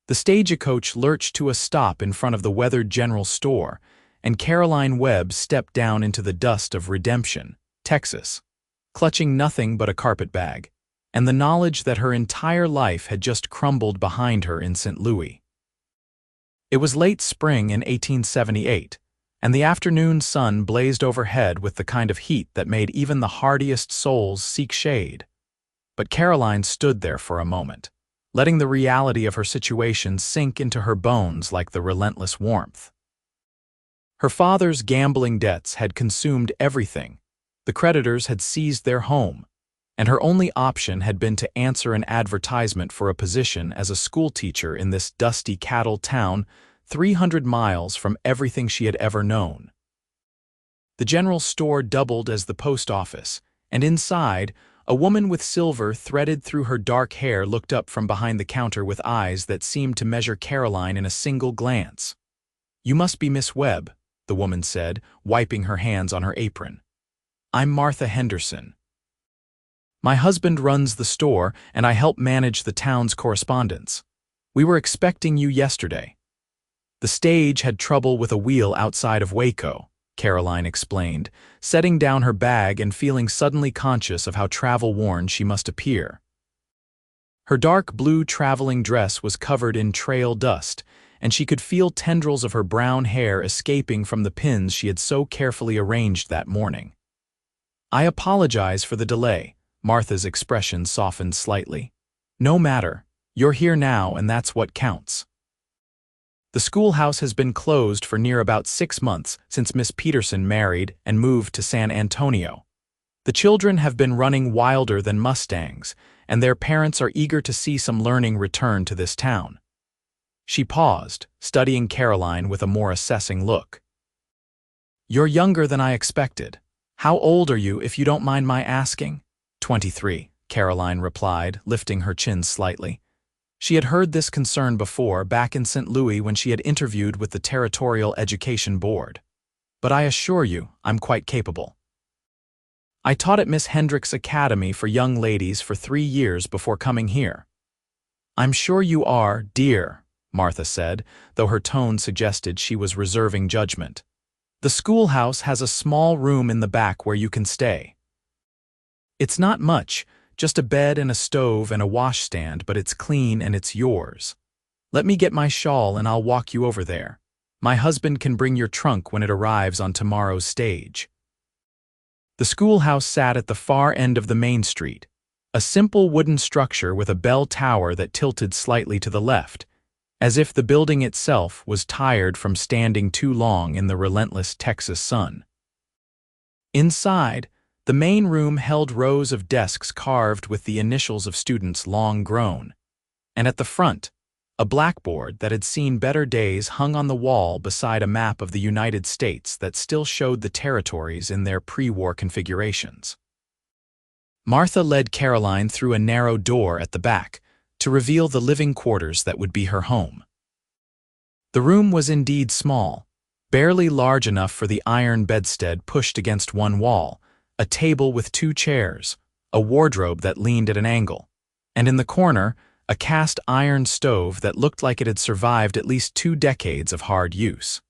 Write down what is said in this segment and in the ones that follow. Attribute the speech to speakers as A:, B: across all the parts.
A: The stagecoach lurched to a stop in front of the weathered general store, and Caroline Webb stepped down into the dust of Redemption, Texas, clutching nothing but a carpet bag, and the knowledge that her entire life had just crumbled behind her in St. Louis. It was late spring in 1878, and the afternoon sun blazed overhead with the kind of heat that made even the hardiest souls seek shade. But Caroline stood there for a moment, letting the reality of her situation sink into her bones like the relentless warmth. Her father's gambling debts had consumed everything. The creditors had seized their home, and her only option had been to answer an advertisement for a position as a schoolteacher in this dusty cattle town 300 miles from everything she had ever known. The general store doubled as the post office, and inside, a woman with silver threaded through her dark hair looked up from behind the counter with eyes that seemed to measure Caroline in a single glance. "You must be Miss Webb," the woman said, wiping her hands on her apron. "I'm Martha Henderson. My husband runs the store, and I help manage the town's correspondence. We were expecting you yesterday." "The stage had trouble with a wheel outside of Waco," Caroline explained, setting down her bag and feeling suddenly conscious of how travel-worn she must appear. Her dark blue traveling dress was covered in trail dust, and she could feel tendrils of her brown hair escaping from the pins she had so carefully arranged that morning. "I apologize for the delay," Martha's expression softened slightly. "No matter. You're here now, and that's what counts." The schoolhouse has been closed for near about 6 months since Miss Peterson married and moved to San Antonio. The children have been running wilder than mustangs, and their parents are eager to see some learning return to this town. She paused, studying Caroline with a more assessing look. "You're younger than I expected. How old are you, if you don't mind my asking?" 23, Caroline replied, lifting her chin slightly. She had heard this concern before, back in St. Louis when she had interviewed with the Territorial Education Board. "But I assure you, I'm quite capable. I taught at Miss Hendricks' Academy for young ladies for 3 years before coming here." "I'm sure you are, dear," Martha said, though her tone suggested she was reserving judgment. "The schoolhouse has a small room in the back where you can stay. It's not much, just a bed and a stove and a washstand, but it's clean and it's yours. Let me get my shawl and I'll walk you over there. My husband can bring your trunk when it arrives on tomorrow's stage." The schoolhouse sat at the far end of the main street, a simple wooden structure with a bell tower that tilted slightly to the left, as if the building itself was tired from standing too long in the relentless Texas sun. Inside, the main room held rows of desks carved with the initials of students long grown, and at the front, a blackboard that had seen better days hung on the wall beside a map of the United States that still showed the territories in their pre-war configurations. Martha led Caroline through a narrow door at the back to reveal the living quarters that would be her home. The room was indeed small, barely large enough for the iron bedstead pushed against one wall, a table with 2 chairs, a wardrobe that leaned at an angle, and in the corner, a cast iron stove that looked like it had survived at least 2 decades of hard use.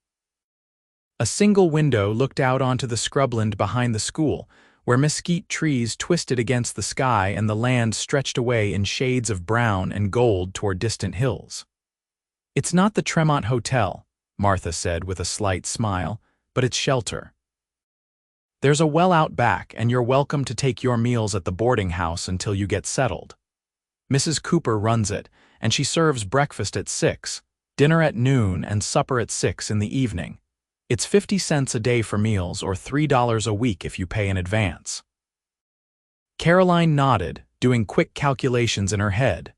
A: A single window looked out onto the scrubland behind the school, where mesquite trees twisted against the sky and the land stretched away in shades of brown and gold toward distant hills. "It's not the Tremont Hotel," Martha said with a slight smile, "but it's shelter. There's a well out back, and you're welcome to take your meals at the boarding house until you get settled. Mrs. Cooper runs it, and she serves breakfast at 6, dinner at noon, and supper at 6 in the evening. It's 50 cents a day for meals or $3 a week if you pay in advance." Caroline nodded, doing quick calculations in her head.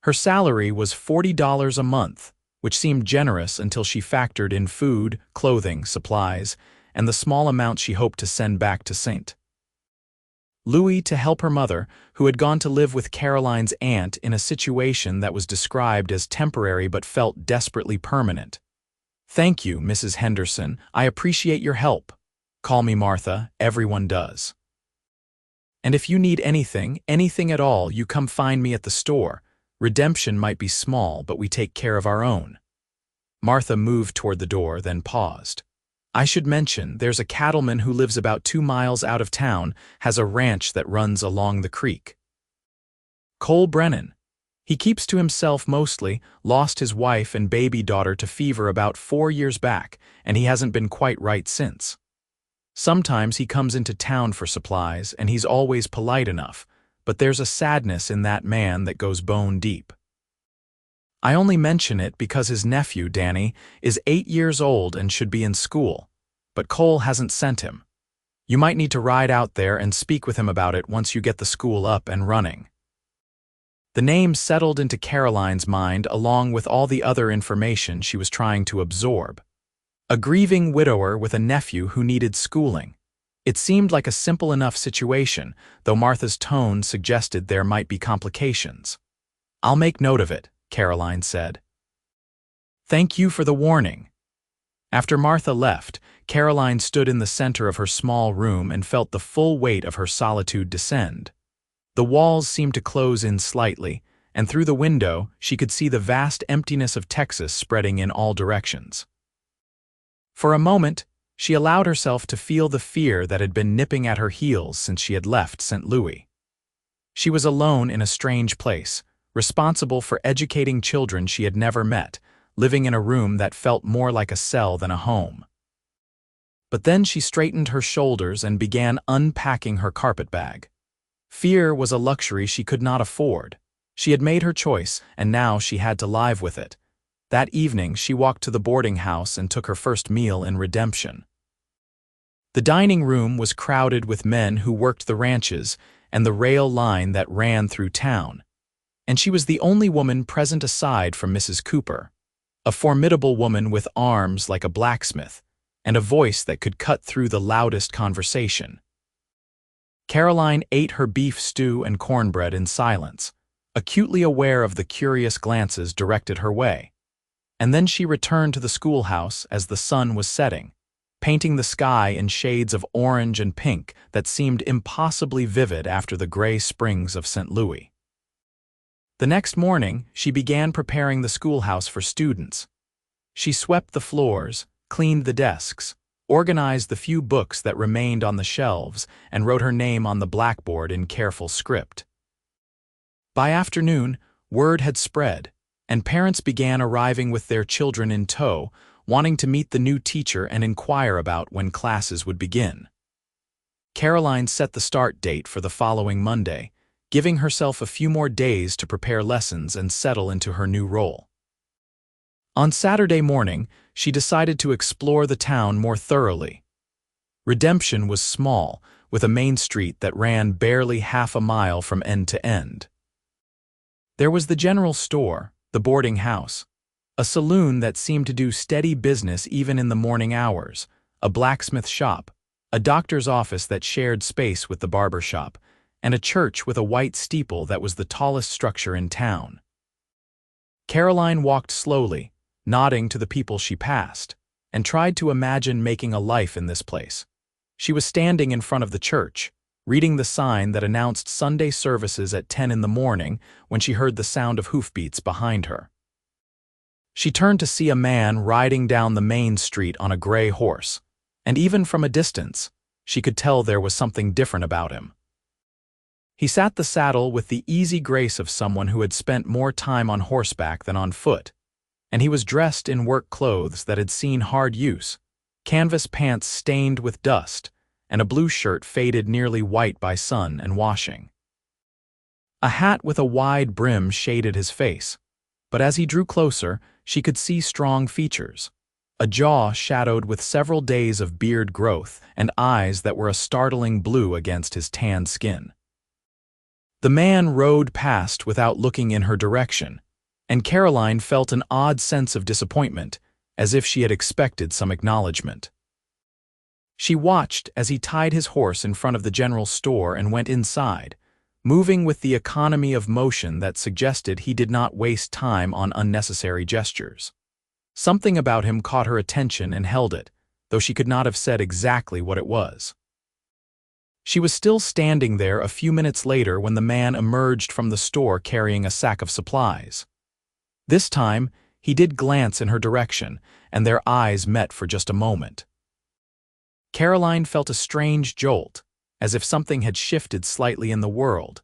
A: Her salary was $40 a month, which seemed generous until she factored in food, clothing, supplies, and the small amount she hoped to send back to St. Louis to help her mother, who had gone to live with Caroline's aunt in a situation that was described as temporary but felt desperately permanent. "Thank you, Mrs. Henderson. I appreciate your help. Call me Martha, everyone does. And if you need anything at all, you come find me at the store. Redemption might be small, but we take care of our own. Martha moved toward the door, then paused. I should mention, there's a cattleman who lives about 2 miles out of town, has a ranch that runs along the creek. Cole Brennan. He keeps to himself mostly, lost his wife and baby daughter to fever about 4 years back, and he hasn't been quite right since. Sometimes he comes into town for supplies, and he's always polite enough, but there's a sadness in that man that goes bone deep. I only mention it because his nephew, Danny, is 8 years old and should be in school, but Cole hasn't sent him. You might need to ride out there and speak with him about it once you get the school up and running. The name settled into Caroline's mind along with all the other information she was trying to absorb. A grieving widower with a nephew who needed schooling. It seemed like a simple enough situation, though Martha's tone suggested there might be complications. I'll make note of it, Caroline said. Thank you for the warning. After Martha left, Caroline stood in the center of her small room and felt the full weight of her solitude descend. The walls seemed to close in slightly, and through the window she could see the vast emptiness of Texas spreading in all directions. For a moment, she allowed herself to feel the fear that had been nipping at her heels since she had left St. Louis. She was alone in a strange place, responsible for educating children she had never met, living in a room that felt more like a cell than a home. But then she straightened her shoulders and began unpacking her carpetbag. Fear was a luxury she could not afford. She had made her choice, and now she had to live with it. That evening, she walked to the boarding house and took her first meal in redemption. The dining room was crowded with men who worked the ranches and the rail line that ran through town, and she was the only woman present aside from Mrs. Cooper, a formidable woman with arms like a blacksmith and a voice that could cut through the loudest conversation. Caroline ate her beef stew and cornbread in silence, acutely aware of the curious glances directed her way. And then she returned to the schoolhouse as the sun was setting, painting the sky in shades of orange and pink that seemed impossibly vivid after the gray springs of St. Louis. The next morning, she began preparing the schoolhouse for students. She swept the floors, cleaned the desks, organized the few books that remained on the shelves, and wrote her name on the blackboard in careful script. By afternoon, word had spread, and parents began arriving with their children in tow, wanting to meet the new teacher and inquire about when classes would begin. Caroline set the start date for the following Monday, giving herself a few more days to prepare lessons and settle into her new role. On Saturday morning, she decided to explore the town more thoroughly. Redemption was small, with a main street that ran barely half a mile from end to end. There was the general store, the boarding house, a saloon that seemed to do steady business even in the morning hours, a blacksmith shop, a doctor's office that shared space with the barber shop, and a church with a white steeple that was the tallest structure in town. Caroline walked slowly, nodding to the people she passed, and tried to imagine making a life in this place. She was standing in front of the church, reading the sign that announced Sunday services at 10 in the morning when she heard the sound of hoofbeats behind her. She turned to see a man riding down the main street on a gray horse, and even from a distance, she could tell there was something different about him. He sat the saddle with the easy grace of someone who had spent more time on horseback than on foot, and he was dressed in work clothes that had seen hard use, canvas pants stained with dust, and a blue shirt faded nearly white by sun and washing. A hat with a wide brim shaded his face, but as he drew closer, she could see strong features, a jaw shadowed with several days of beard growth and eyes that were a startling blue against his tanned skin. The man rode past without looking in her direction, and Caroline felt an odd sense of disappointment, as if she had expected some acknowledgement. She watched as he tied his horse in front of the general store and went inside, moving with the economy of motion that suggested he did not waste time on unnecessary gestures. Something about him caught her attention and held it, though she could not have said exactly what it was. She was still standing there a few minutes later when the man emerged from the store carrying a sack of supplies. This time, he did glance in her direction, and their eyes met for just a moment. Caroline felt a strange jolt, as if something had shifted slightly in the world.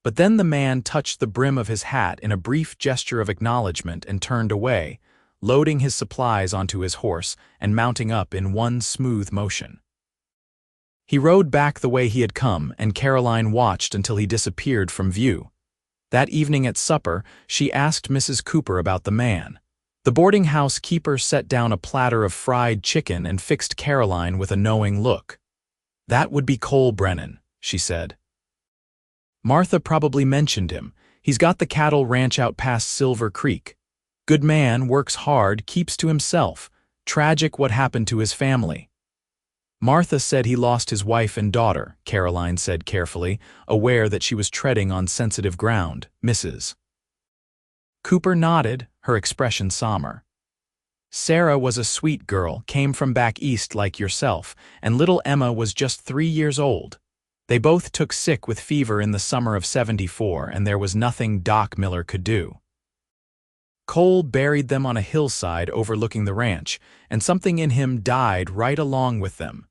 A: But then the man touched the brim of his hat in a brief gesture of acknowledgement and turned away, loading his supplies onto his horse and mounting up in one smooth motion. He rode back the way he had come, and Caroline watched until he disappeared from view. That evening at supper, she asked Mrs. Cooper about the man. The boarding house keeper set down a platter of fried chicken and fixed Caroline with a knowing look. "That would be Cole Brennan," she said. "Martha probably mentioned him. He's got the cattle ranch out past Silver Creek. Good man, works hard, keeps to himself. Tragic what happened to his family." "Martha said he lost his wife and daughter," Caroline said carefully, aware that she was treading on sensitive ground. Mrs. Cooper nodded, her expression somber. "Sarah was a sweet girl, came from back east like yourself, and little Emma was just 3 years old. They both took sick with fever in the summer of '74, and there was nothing Doc Miller could do. Cole buried them on a hillside overlooking the ranch, and something in him died right along with them.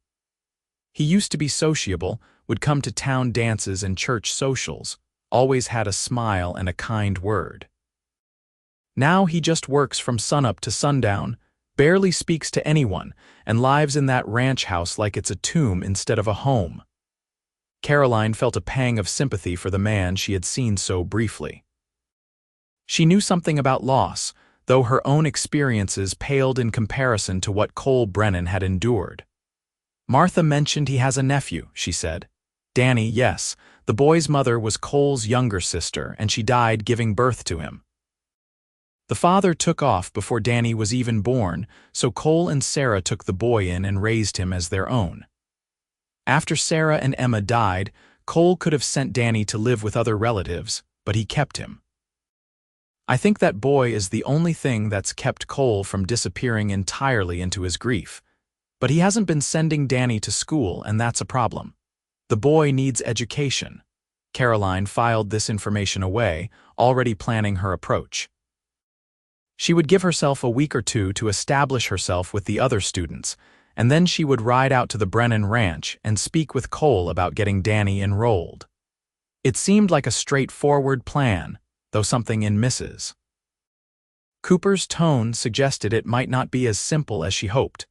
A: He used to be sociable, would come to town dances and church socials, always had a smile and a kind word. Now he just works from sunup to sundown, barely speaks to anyone, and lives in that ranch house like it's a tomb instead of a home." Caroline felt a pang of sympathy for the man she had seen so briefly. She knew something about loss, though her own experiences paled in comparison to what Cole Brennan had endured. "Martha mentioned he has a nephew," she said. "Danny, yes. The boy's mother was Cole's younger sister, and she died giving birth to him. The father took off before Danny was even born, so Cole and Sarah took the boy in and raised him as their own. After Sarah and Emma died, Cole could have sent Danny to live with other relatives, but he kept him. I think that boy is the only thing that's kept Cole from disappearing entirely into his grief. But he hasn't been sending Danny to school, and that's a problem. The boy needs education." Caroline filed this information away, already planning her approach. She would give herself a week or two to establish herself with the other students, and then she would ride out to the Brennan Ranch and speak with Cole about getting Danny enrolled. It seemed like a straightforward plan, though something in Mrs. Cooper's tone suggested it might not be as simple as she hoped.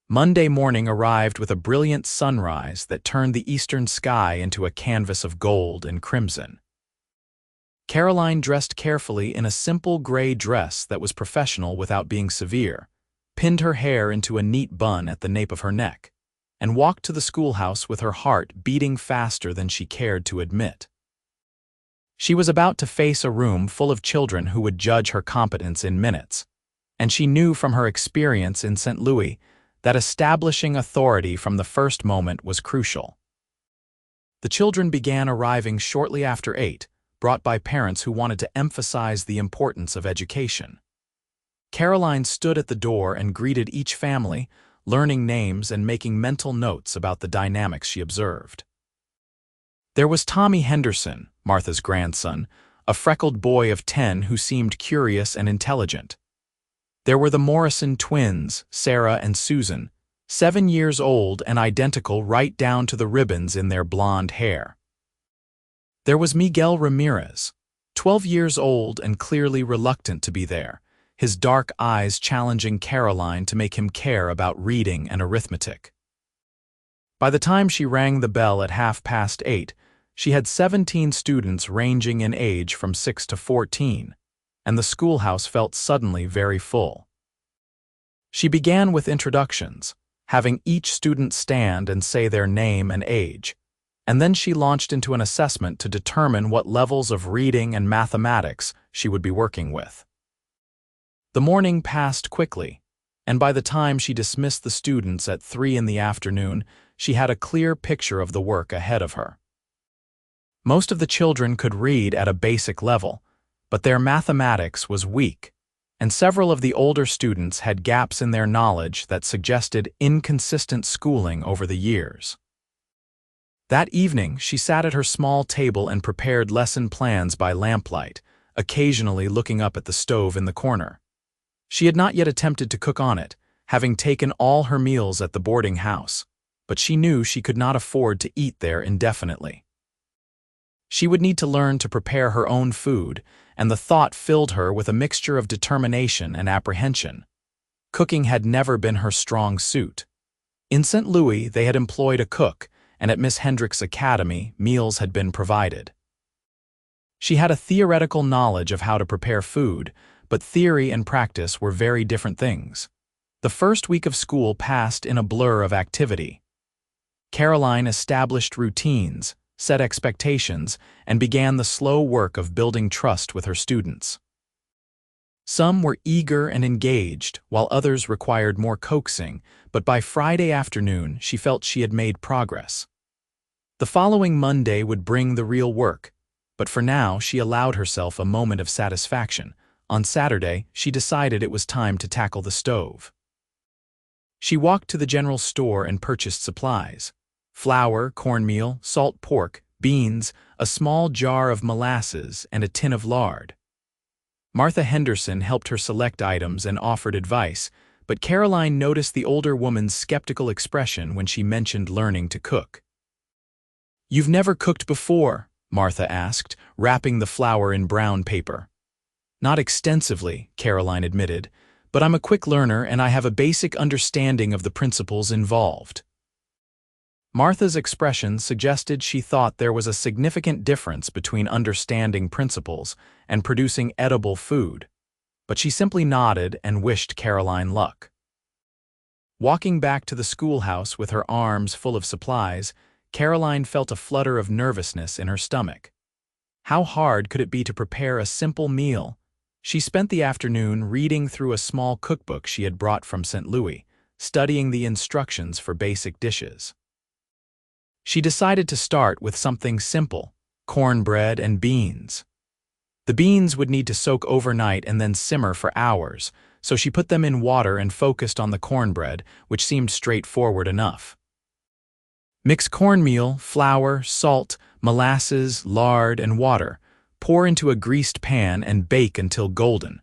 A: Monday morning arrived with a brilliant sunrise that turned the eastern sky into a canvas of gold and crimson. Caroline dressed carefully in a simple gray dress that was professional without being severe, pinned her hair into a neat bun at the nape of her neck, and walked to the schoolhouse with her heart beating faster than she cared to admit. She was about to face a room full of children who would judge her competence in minutes, and she knew from her experience in St. Louis that establishing authority from the first moment was crucial. The children began arriving shortly after 8, brought by parents who wanted to emphasize the importance of education. Caroline stood at the door and greeted each family, learning names and making mental notes about the dynamics she observed. There was Tommy Henderson, Martha's grandson, a freckled boy of 10 who seemed curious and intelligent. There were the Morrison twins, Sarah and Susan, 7 years old and identical right down to the ribbons in their blonde hair. There was Miguel Ramirez, 12 years old and clearly reluctant to be there, his dark eyes challenging Caroline to make him care about reading and arithmetic. By the time she rang the bell at 8:30, she had 17 students ranging in age from 6 to 14, and the schoolhouse felt suddenly very full. She began with introductions, having each student stand and say their name and age, and then she launched into an assessment to determine what levels of reading and mathematics she would be working with. The morning passed quickly, and by the time she dismissed the students at 3 in the afternoon, she had a clear picture of the work ahead of her. Most of the children could read at a basic level, but their mathematics was weak, and several of the older students had gaps in their knowledge that suggested inconsistent schooling over the years. That evening, she sat at her small table and prepared lesson plans by lamplight, occasionally looking up at the stove in the corner. She had not yet attempted to cook on it, having taken all her meals at the boarding house, but she knew she could not afford to eat there indefinitely. She would need to learn to prepare her own food, and the thought filled her with a mixture of determination and apprehension. Cooking had never been her strong suit. In St. Louis, they had employed a cook, and at Miss Hendrick's academy, meals had been provided. She had a theoretical knowledge of how to prepare food, but theory and practice were very different things. The first week of school passed in a blur of activity. Caroline established routines, set expectations, and began the slow work of building trust with her students. Some were eager and engaged, while others required more coaxing, but by Friday afternoon she felt she had made progress. The following Monday would bring the real work, but for now she allowed herself a moment of satisfaction. On Saturday, she decided it was time to tackle the stove. She walked to the general store and purchased supplies: flour, cornmeal, salt pork, beans, a small jar of molasses, and a tin of lard. Martha Henderson helped her select items and offered advice, but Caroline noticed the older woman's skeptical expression when she mentioned learning to cook. "You've never cooked before?" Martha asked, wrapping the flour in brown paper. "Not extensively," Caroline admitted, "but I'm a quick learner and I have a basic understanding of the principles involved." Martha's expression suggested she thought there was a significant difference between understanding principles and producing edible food, but she simply nodded and wished Caroline luck. Walking back to the schoolhouse with her arms full of supplies, Caroline felt a flutter of nervousness in her stomach. How hard could it be to prepare a simple meal? She spent the afternoon reading through a small cookbook she had brought from St. Louis, studying the instructions for basic dishes. She decided to start with something simple: cornbread and beans. The beans would need to soak overnight and then simmer for hours, so she put them in water and focused on the cornbread, which seemed straightforward enough. Mix cornmeal, flour, salt, molasses, lard, and water. Pour into a greased pan and bake until golden.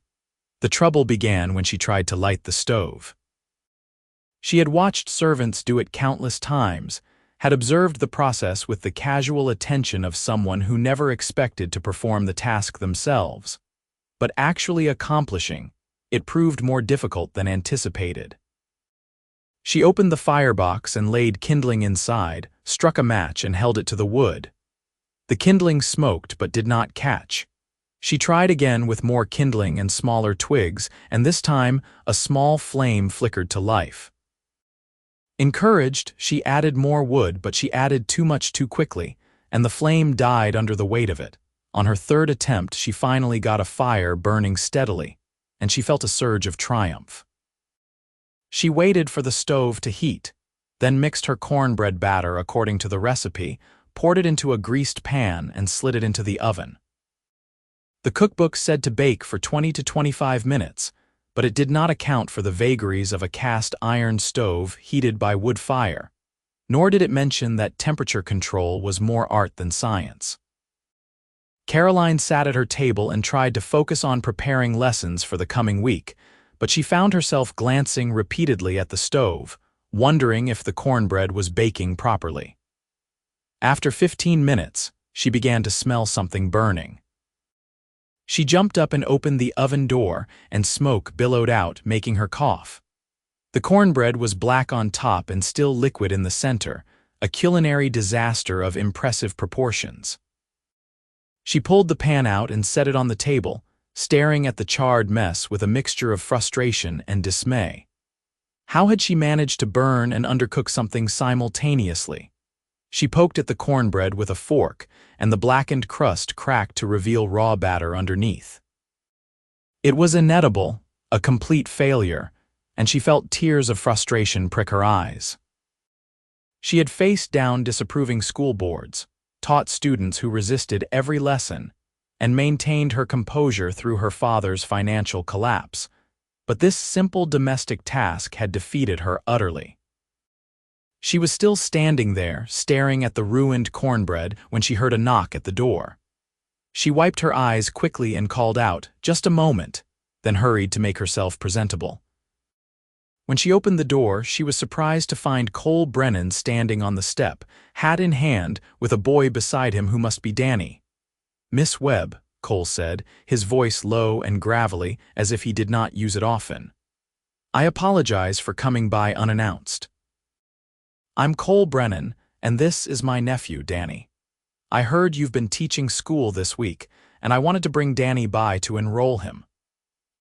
A: The trouble began when she tried to light the stove. She had watched servants do it countless times, had observed the process with the casual attention of someone who never expected to perform the task themselves. But actually accomplishing it proved more difficult than anticipated. She opened the firebox and laid kindling inside, struck a match and held it to the wood. The kindling smoked but did not catch. She tried again with more kindling and smaller twigs, and this time a small flame flickered to life. Encouraged, she added more wood, but she added too much too quickly, and the flame died under the weight of it. On her third attempt, she finally got a fire burning steadily, and she felt a surge of triumph. She waited for the stove to heat, then mixed her cornbread batter according to the recipe, poured it into a greased pan, and slid it into the oven. The cookbook said to bake for 20 to 25 minutes, but it did not account for the vagaries of a cast iron stove heated by wood fire, nor did it mention that temperature control was more art than science. Caroline sat at her table and tried to focus on preparing lessons for the coming week, but she found herself glancing repeatedly at the stove, wondering if the cornbread was baking properly. After 15 minutes, she began to smell something burning. She jumped up and opened the oven door, and smoke billowed out, making her cough. The cornbread was black on top and still liquid in the center, a culinary disaster of impressive proportions. She pulled the pan out and set it on the table, staring at the charred mess with a mixture of frustration and dismay. How had she managed to burn and undercook something simultaneously? She poked at the cornbread with a fork, and the blackened crust cracked to reveal raw batter underneath. It was inedible, a complete failure, and she felt tears of frustration prick her eyes. She had faced down disapproving school boards, taught students who resisted every lesson, and maintained her composure through her father's financial collapse, but this simple domestic task had defeated her utterly. She was still standing there, staring at the ruined cornbread, when she heard a knock at the door. She wiped her eyes quickly and called out, "Just a moment," then hurried to make herself presentable. When she opened the door, she was surprised to find Cole Brennan standing on the step, hat in hand, with a boy beside him who must be Danny. "Miss Webb," Cole said, his voice low and gravelly, as if he did not use it often. "I apologize for coming by unannounced. I'm Cole Brennan, and this is my nephew, Danny. I heard you've been teaching school this week, and I wanted to bring Danny by to enroll him."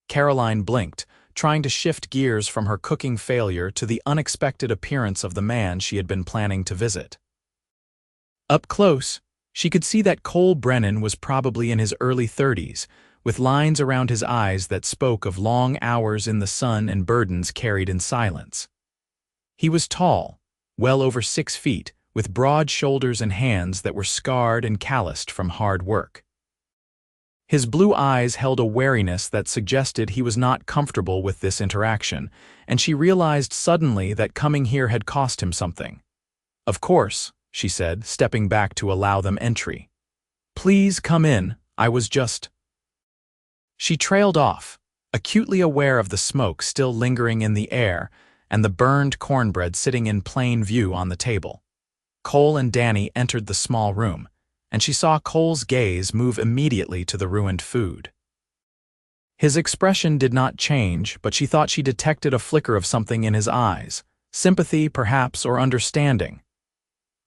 A: Caroline blinked, trying to shift gears from her cooking failure to the unexpected appearance of the man she had been planning to visit. Up close, she could see that Cole Brennan was probably in his early 30s, with lines around his eyes that spoke of long hours in the sun and burdens carried in silence. He was tall, well over 6 feet, with broad shoulders and hands that were scarred and calloused from hard work. His blue eyes held a wariness that suggested he was not comfortable with this interaction, and she realized suddenly that coming here had cost him something. "Of course," she said, stepping back to allow them entry. "Please come in, I was just—" She trailed off, acutely aware of the smoke still lingering in the air and the burned cornbread sitting in plain view on the table. Cole and Danny entered the small room, and she saw Cole's gaze move immediately to the ruined food. His expression did not change, but she thought she detected a flicker of something in his eyes, sympathy, perhaps, or understanding.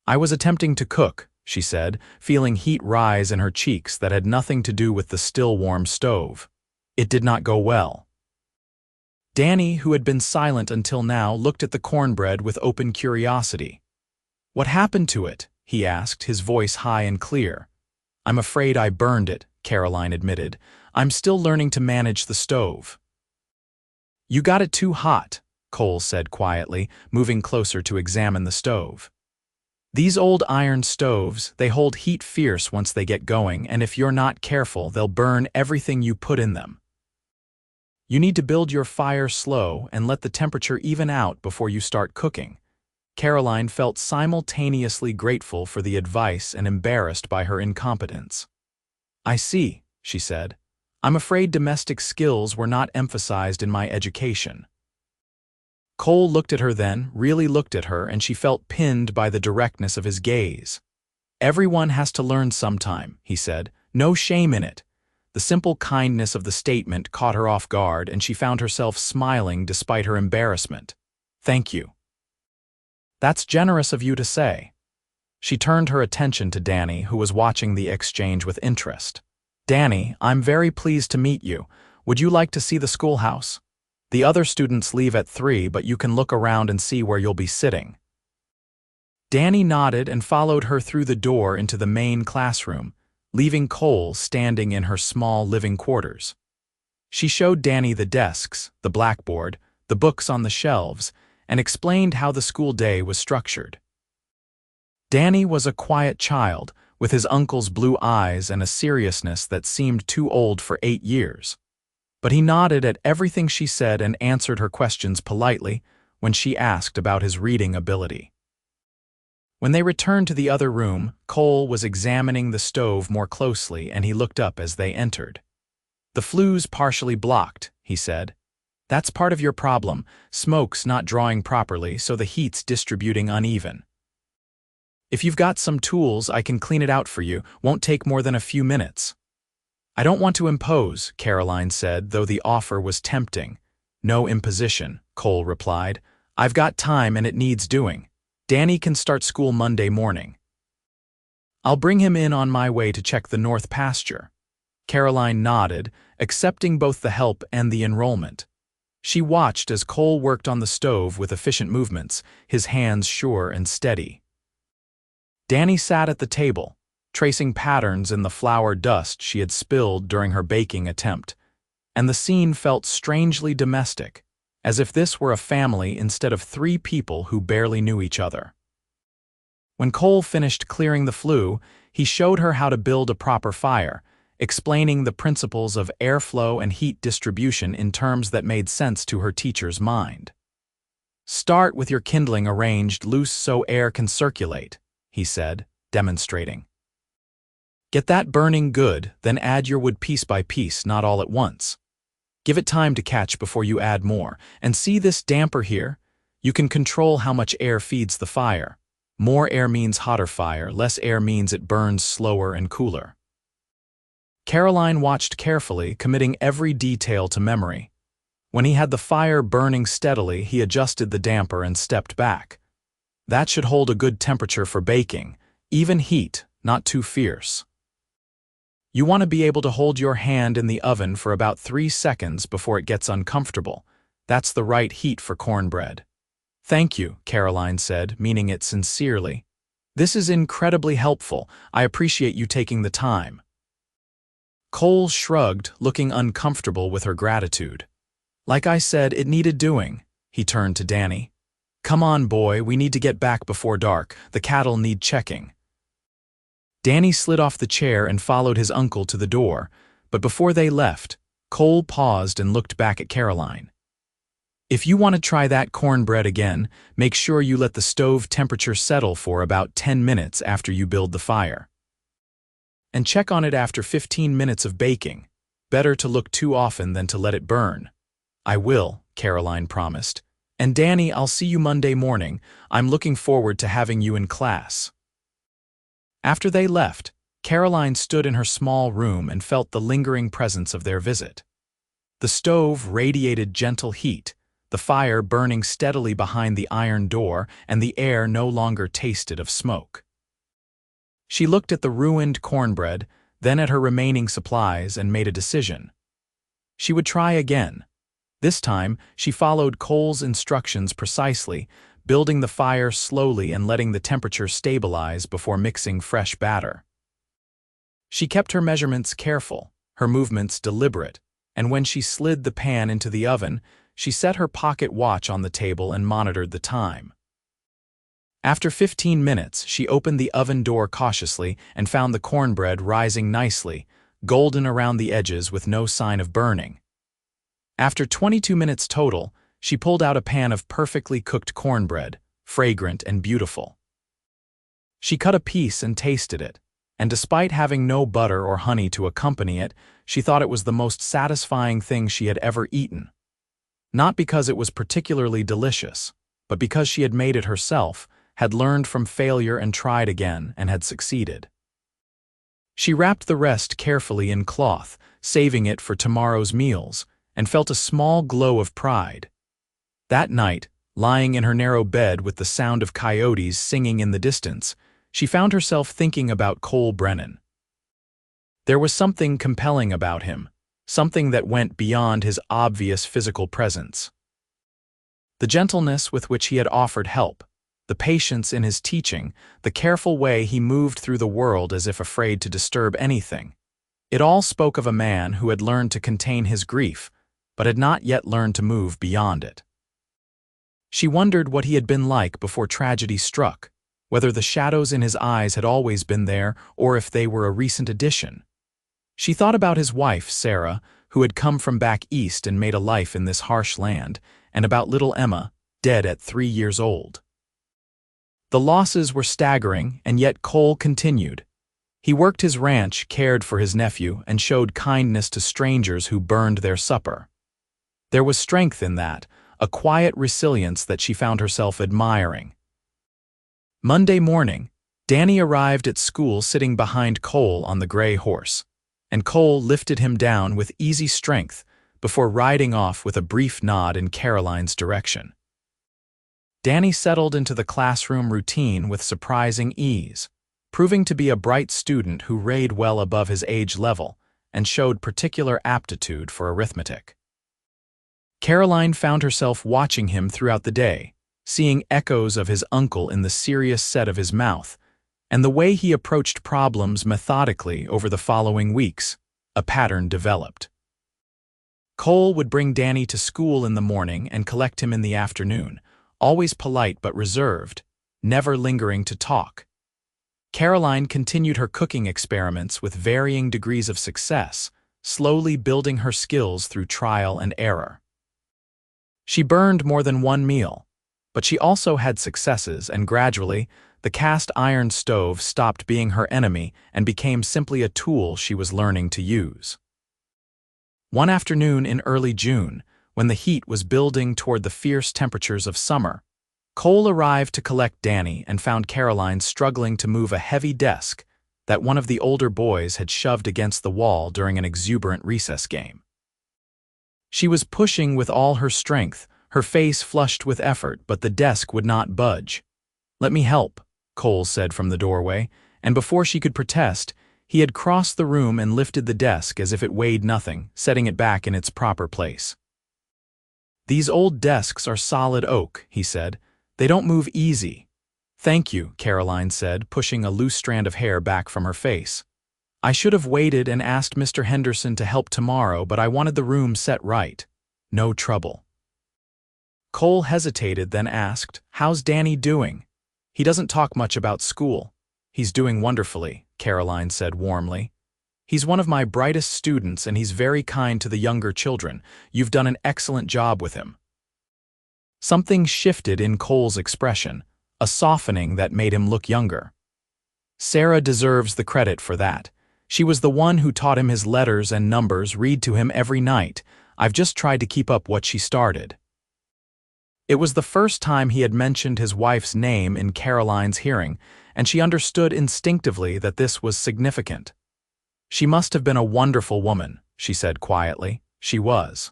A: "I was attempting to cook," she said, feeling heat rise in her cheeks that had nothing to do with the still-warm stove. "It did not go well." Danny, who had been silent until now, looked at the cornbread with open curiosity. "What happened to it?" he asked, his voice high and clear. "I'm afraid I burned it," Caroline admitted. "I'm still learning to manage the stove." "You got it too hot," Cole said quietly, moving closer to examine the stove. "These old iron stoves, they hold heat fierce once they get going, and if you're not careful, they'll burn everything you put in them. You need to build your fire slow and let the temperature even out before you start cooking." Caroline felt simultaneously grateful for the advice and embarrassed by her incompetence. "I see," she said. "I'm afraid domestic skills were not emphasized in my education." Cole looked at her then, really looked at her, and she felt pinned by the directness of his gaze. "Everyone has to learn sometime," he said. "No shame in it." The simple kindness of the statement caught her off guard, and she found herself smiling despite her embarrassment. "Thank you. That's generous of you to say." She turned her attention to Danny, who was watching the exchange with interest. "Danny, I'm very pleased to meet you. Would you like to see the schoolhouse? The other students leave at 3, but you can look around and see where you'll be sitting." Danny nodded and followed her through the door into the main classroom, leaving Cole standing in her small living quarters. She showed Danny the desks, the blackboard, the books on the shelves, and explained how the school day was structured. Danny was a quiet child, with his uncle's blue eyes and a seriousness that seemed too old for 8 years. But he nodded at everything she said and answered her questions politely when she asked about his reading ability. When they returned to the other room, Cole was examining the stove more closely, and he looked up as they entered. "The flue's partially blocked," he said. "That's part of your problem. Smoke's not drawing properly, so the heat's distributing uneven. If you've got some tools, I can clean it out for you. Won't take more than a few minutes." "I don't want to impose," Caroline said, though the offer was tempting. "No imposition," Cole replied. "I've got time and it needs doing. Danny can start school Monday morning. I'll bring him in on my way to check the north pasture." Caroline nodded, accepting both the help and the enrollment. She watched as Cole worked on the stove with efficient movements, his hands sure and steady. Danny sat at the table, tracing patterns in the flour dust she had spilled during her baking attempt, and the scene felt strangely domestic, as if this were a family instead of 3 people who barely knew each other. When Cole finished clearing the flue, he showed her how to build a proper fire, explaining the principles of airflow and heat distribution in terms that made sense to her teacher's mind. Start with your kindling arranged loose so air can circulate, he said, demonstrating. Get that burning good, then add your wood piece by piece, not all at once. Give it time to catch before you add more. And see this damper here? You can control how much air feeds the fire. More air means hotter fire, less air means it burns slower and cooler. Caroline watched carefully, committing every detail to memory. When he had the fire burning steadily, he adjusted the damper and stepped back. That should hold a good temperature for baking, even heat, not too fierce. You want to be able to hold your hand in the oven for about 3 seconds before it gets uncomfortable. That's the right heat for cornbread. Thank you, Caroline said, meaning it sincerely. This is incredibly helpful. I appreciate you taking the time. Cole shrugged, looking uncomfortable with her gratitude. Like I said, it needed doing. He turned to Danny. Come on, boy, we need to get back before dark. The cattle need checking. Danny slid off the chair and followed his uncle to the door, but before they left, Cole paused and looked back at Caroline. If you want to try that cornbread again, make sure you let the stove temperature settle for about 10 minutes after you build the fire. And check on it after 15 minutes of baking. Better to look too often than to let it burn. I will, Caroline promised. And Danny, I'll see you Monday morning. I'm looking forward to having you in class. After they left, Caroline stood in her small room and felt the lingering presence of their visit. The stove radiated gentle heat, the fire burning steadily behind the iron door, and the air no longer tasted of smoke. She looked at the ruined cornbread, then at her remaining supplies, and made a decision. She would try again. This time, she followed Cole's instructions precisely, building the fire slowly and letting the temperature stabilize before mixing fresh batter. She kept her measurements careful, her movements deliberate, and when she slid the pan into the oven, she set her pocket watch on the table and monitored the time. After 15 minutes, she opened the oven door cautiously and found the cornbread rising nicely, golden around the edges with no sign of burning. After 22 minutes total, she pulled out a pan of perfectly cooked cornbread, fragrant and beautiful. She cut a piece and tasted it, and despite having no butter or honey to accompany it, she thought it was the most satisfying thing she had ever eaten. Not because it was particularly delicious, but because she had made it herself, had learned from failure and tried again, and had succeeded. She wrapped the rest carefully in cloth, saving it for tomorrow's meals, and felt a small glow of pride. That night, lying in her narrow bed with the sound of coyotes singing in the distance, she found herself thinking about Cole Brennan. There was something compelling about him, something that went beyond his obvious physical presence. The gentleness with which he had offered help, the patience in his teaching, the careful way he moved through the world as if afraid to disturb anything. It all spoke of a man who had learned to contain his grief, but had not yet learned to move beyond it. She wondered what he had been like before tragedy struck, whether the shadows in his eyes had always been there or if they were a recent addition. She thought about his wife, Sarah, who had come from back east and made a life in this harsh land, and about little Emma, dead at 3 years old. The losses were staggering, and yet Cole continued. He worked his ranch, cared for his nephew, and showed kindness to strangers who burned their supper. There was strength in that, a quiet resilience that she found herself admiring. Monday morning, Danny arrived at school sitting behind Cole on the gray horse, and Cole lifted him down with easy strength before riding off with a brief nod in Caroline's direction. Danny settled into the classroom routine with surprising ease, proving to be a bright student who rayed well above his age level and showed particular aptitude for arithmetic. Caroline found herself watching him throughout the day, seeing echoes of his uncle in the serious set of his mouth, and the way he approached problems methodically over the following weeks. A pattern developed. Cole would bring Danny to school in the morning and collect him in the afternoon, always polite but reserved, never lingering to talk. Caroline continued her cooking experiments with varying degrees of success, slowly building her skills through trial and error. She burned more than one meal, But she also had successes, and gradually, the cast iron stove stopped being her enemy and became simply a tool she was learning to use. One afternoon in early June, when the heat was building toward the fierce temperatures of summer, Cole arrived to collect Danny and found Caroline struggling to move a heavy desk that one of the older boys had shoved against the wall during an exuberant recess game. She was pushing with all her strength, her face flushed with effort, but the desk would not budge. "Let me help," Cole said from the doorway, and before she could protest, he had crossed the room and lifted the desk as if it weighed nothing, setting it back in its proper place. "These old desks are solid oak," he said. "They don't move easy." "Thank you," Caroline said, pushing a loose strand of hair back from her face. "I should have waited and asked Mr. Henderson to help tomorrow, but I wanted the room set right." "No trouble." Cole hesitated, then asked, "How's Danny doing?" "He doesn't talk much about school." "He's doing wonderfully," Caroline said warmly. "He's one of my brightest students and he's very kind to the younger children. You've done an excellent job with him." Something shifted in Cole's expression, a softening that made him look younger. "Sarah deserves the credit for that. She was the one who taught him his letters and numbers, read to him every night. I've just tried to keep up what she started." It was the first time he had mentioned his wife's name in Caroline's hearing, and she understood instinctively that this was significant. "She must have been a wonderful woman," she said quietly. "She was."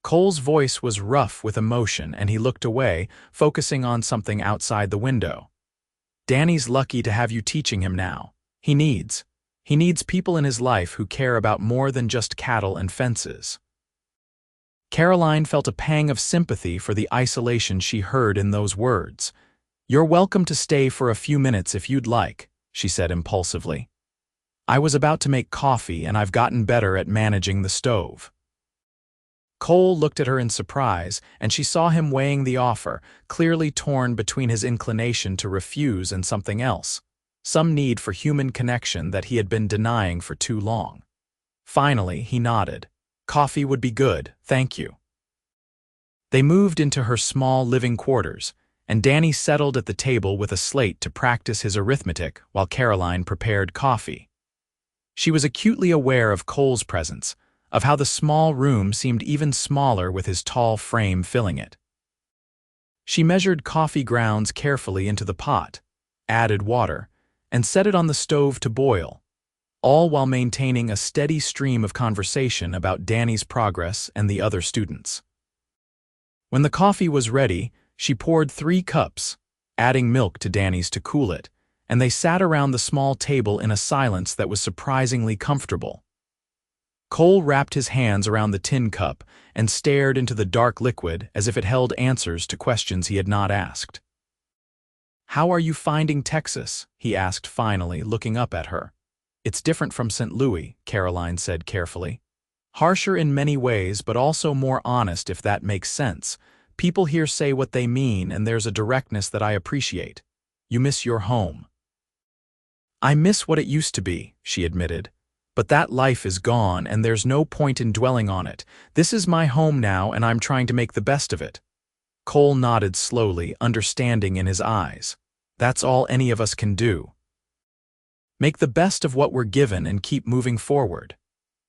A: Cole's voice was rough with emotion, and he looked away, focusing on something outside the window. "Danny's lucky to have you teaching him now. He needs people in his life who care about more than just cattle and fences." Caroline felt a pang of sympathy for the isolation she heard in those words. "You're welcome to stay for a few minutes if you'd like," she said impulsively. "I was about to make coffee and I've gotten better at managing the stove." Cole looked at her in surprise, and she saw him weighing the offer, clearly torn between his inclination to refuse and something else, some need for human connection that he had been denying for too long. Finally, he nodded. "Coffee would be good, thank you." They moved into her small living quarters, and Danny settled at the table with a slate to practice his arithmetic while Caroline prepared coffee. She was acutely aware of Cole's presence, of how the small room seemed even smaller with his tall frame filling it. She measured coffee grounds carefully into the pot, added water, and set it on the stove to boil, all while maintaining a steady stream of conversation about Danny's progress and the other students. When the coffee was ready, she poured 3 cups, adding milk to Danny's to cool it, and they sat around the small table in a silence that was surprisingly comfortable. Cole wrapped his hands around the tin cup and stared into the dark liquid as if it held answers to questions he had not asked. "How are you finding Texas?" he asked finally, looking up at her. "It's different from St. Louis," Caroline said carefully. "Harsher in many ways, but also more honest, if that makes sense. People here say what they mean, and there's a directness that I appreciate. You miss your home." "I miss what it used to be," she admitted. "But that life is gone, and there's no point in dwelling on it. This is my home now, and I'm trying to make the best of it." Cole nodded slowly, understanding in his eyes. "That's all any of us can do. Make the best of what we're given and keep moving forward."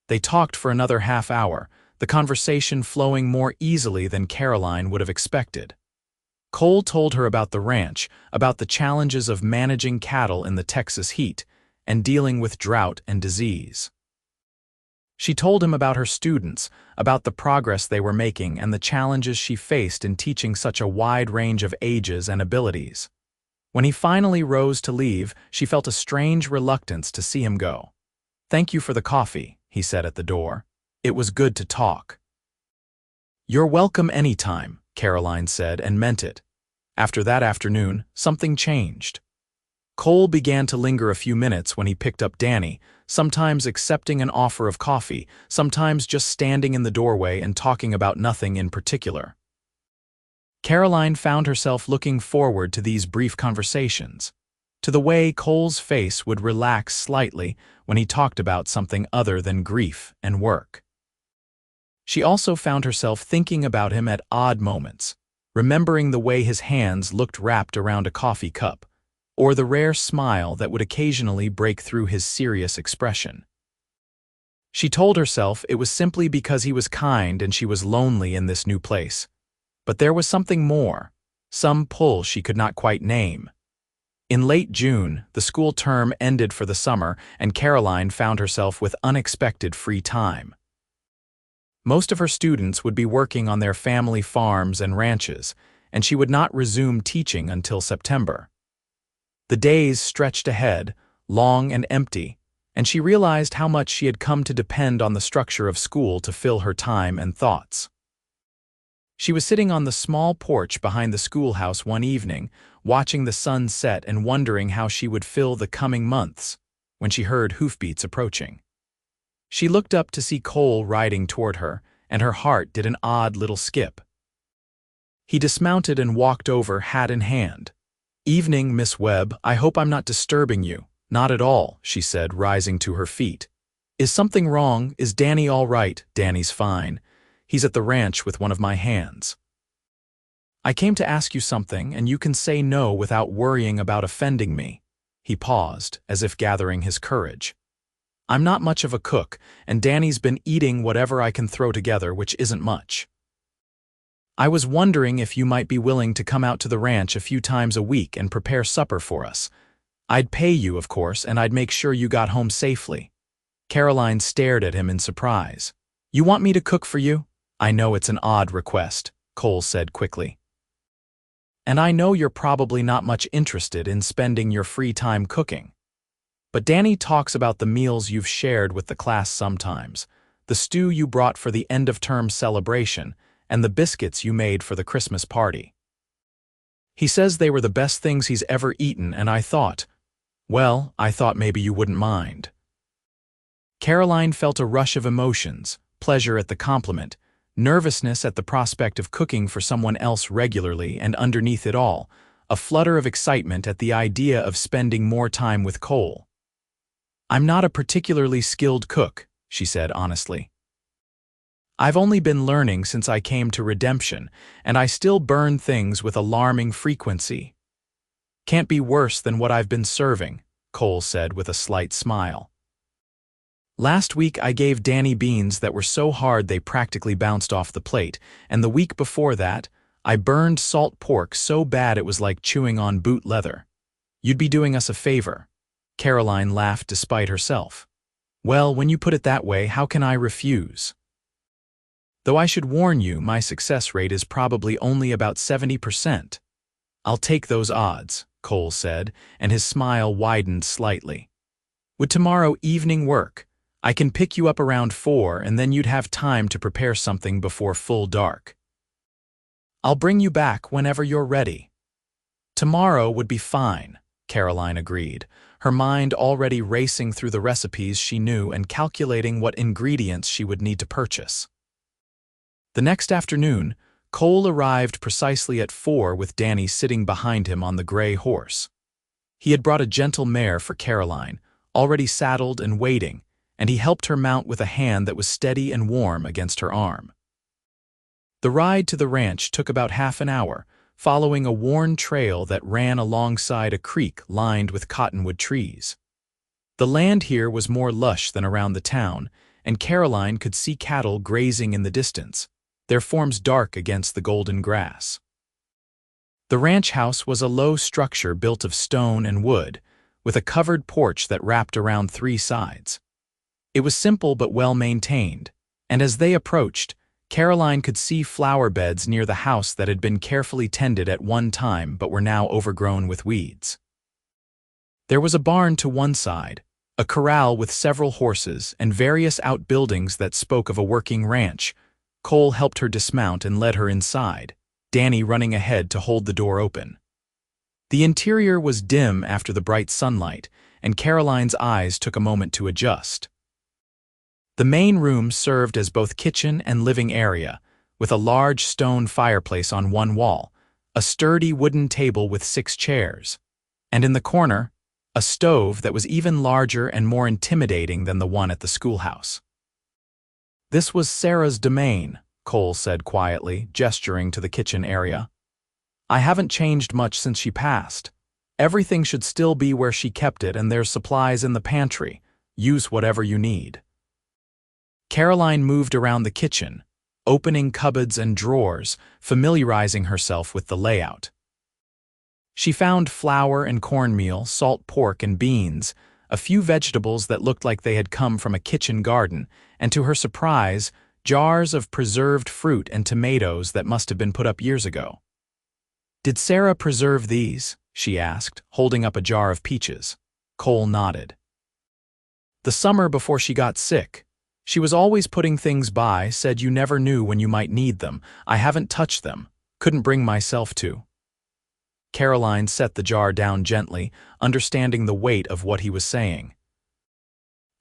A: They talked for another half hour, the conversation flowing more easily than Caroline would have expected. Cole told her about the ranch, about the challenges of managing cattle in the Texas heat, and dealing with drought and disease. She told him about her students, about the progress they were making and the challenges she faced in teaching such a wide range of ages and abilities. When he finally rose to leave, she felt a strange reluctance to see him go. "Thank you for the coffee," he said at the door. "It was good to talk." "You're welcome anytime," Caroline said, and meant it. After that afternoon, something changed. Cole began to linger a few minutes when he picked up Danny, sometimes accepting an offer of coffee, sometimes just standing in the doorway and talking about nothing in particular. Caroline found herself looking forward to these brief conversations, to the way Cole's face would relax slightly when he talked about something other than grief and work. She also found herself thinking about him at odd moments, remembering the way his hands looked wrapped around a coffee cup, or the rare smile that would occasionally break through his serious expression. She told herself it was simply because he was kind and she was lonely in this new place. But there was something more, some pull she could not quite name. In late June, the school term ended for the summer, and Caroline found herself with unexpected free time. Most of her students would be working on their family farms and ranches, and she would not resume teaching until September. The days stretched ahead, long and empty, and she realized how much she had come to depend on the structure of school to fill her time and thoughts. She was sitting on the small porch behind the schoolhouse one evening, watching the sun set and wondering how she would fill the coming months, when she heard hoofbeats approaching. She looked up to see Cole riding toward her, and her heart did an odd little skip. He dismounted and walked over, hat in hand. "Evening, Miss Webb. I hope I'm not disturbing you." "Not at all," she said, rising to her feet. "Is something wrong? Is Danny all right?" "Danny's fine. He's at the ranch with one of my hands." "I came to ask you something, and you can say no without worrying about offending me." He paused, as if gathering his courage. "I'm not much of a cook, and Danny's been eating whatever I can throw together, which isn't much. I was wondering if you might be willing to come out to the ranch a few times a week and prepare supper for us. I'd pay you, of course, and I'd make sure you got home safely." Caroline stared at him in surprise. "You want me to cook for you?" "I know it's an odd request," Cole said quickly. "And I know you're probably not much interested in spending your free time cooking. But Danny talks about the meals you've shared with the class sometimes, the stew you brought for the end-of-term celebration, and the biscuits you made for the Christmas party. He says they were the best things he's ever eaten, and I thought maybe you wouldn't mind." Caroline felt a rush of emotions, pleasure at the compliment, nervousness at the prospect of cooking for someone else regularly, and underneath it all, a flutter of excitement at the idea of spending more time with Cole. "I'm not a particularly skilled cook," she said honestly. "I've only been learning since I came to Redemption, and I still burn things with alarming frequency." "Can't be worse than what I've been serving," Cole said with a slight smile. "Last week I gave Danny beans that were so hard they practically bounced off the plate, and the week before that, I burned salt pork so bad it was like chewing on boot leather. You'd be doing us a favor." Caroline laughed despite herself. "Well, when you put it that way, how can I refuse? Though I should warn you, my success rate is probably only about 70%. "I'll take those odds," Cole said, and his smile widened slightly. "Would tomorrow evening work? I can pick you up around 4, and then you'd have time to prepare something before full dark." "I'll bring you back whenever you're ready." "Tomorrow would be fine," Caroline agreed, her mind already racing through the recipes she knew and calculating what ingredients she would need to purchase. The next afternoon, Cole arrived precisely at 4 with Danny sitting behind him on the gray horse. He had brought a gentle mare for Caroline, already saddled and waiting, and he helped her mount with a hand that was steady and warm against her arm. The ride to the ranch took about half an hour, following a worn trail that ran alongside a creek lined with cottonwood trees. The land here was more lush than around the town, and Caroline could see cattle grazing in the distance, their forms dark against the golden grass. The ranch house was a low structure built of stone and wood, with a covered porch that wrapped around 3 sides. It was simple but well maintained, and as they approached, Caroline could see flower beds near the house that had been carefully tended at one time but were now overgrown with weeds. There was a barn to one side, a corral with several horses, and various outbuildings that spoke of a working ranch. Cole helped her dismount and led her inside, Danny running ahead to hold the door open. The interior was dim after the bright sunlight, and Caroline's eyes took a moment to adjust. The main room served as both kitchen and living area, with a large stone fireplace on one wall, a sturdy wooden table with 6 chairs, and in the corner, a stove that was even larger and more intimidating than the one at the schoolhouse. "This was Sarah's domain," Cole said quietly, gesturing to the kitchen area. I haven't changed much since she passed. Everything should still be where she kept it, and there's supplies in the pantry. Use whatever you need." Caroline moved around the kitchen, opening cupboards and drawers, familiarizing herself with the layout. She found flour and cornmeal, salt pork and beans, a few vegetables that looked like they had come from a kitchen garden, and to her surprise, jars of preserved fruit and tomatoes that must have been put up years ago. "Did Sarah preserve these?" she asked, holding up a jar of peaches. Cole nodded. "The summer before she got sick. She was always putting things by, said you never knew when you might need them. I haven't touched them. Couldn't bring myself to." Caroline set the jar down gently, understanding the weight of what he was saying.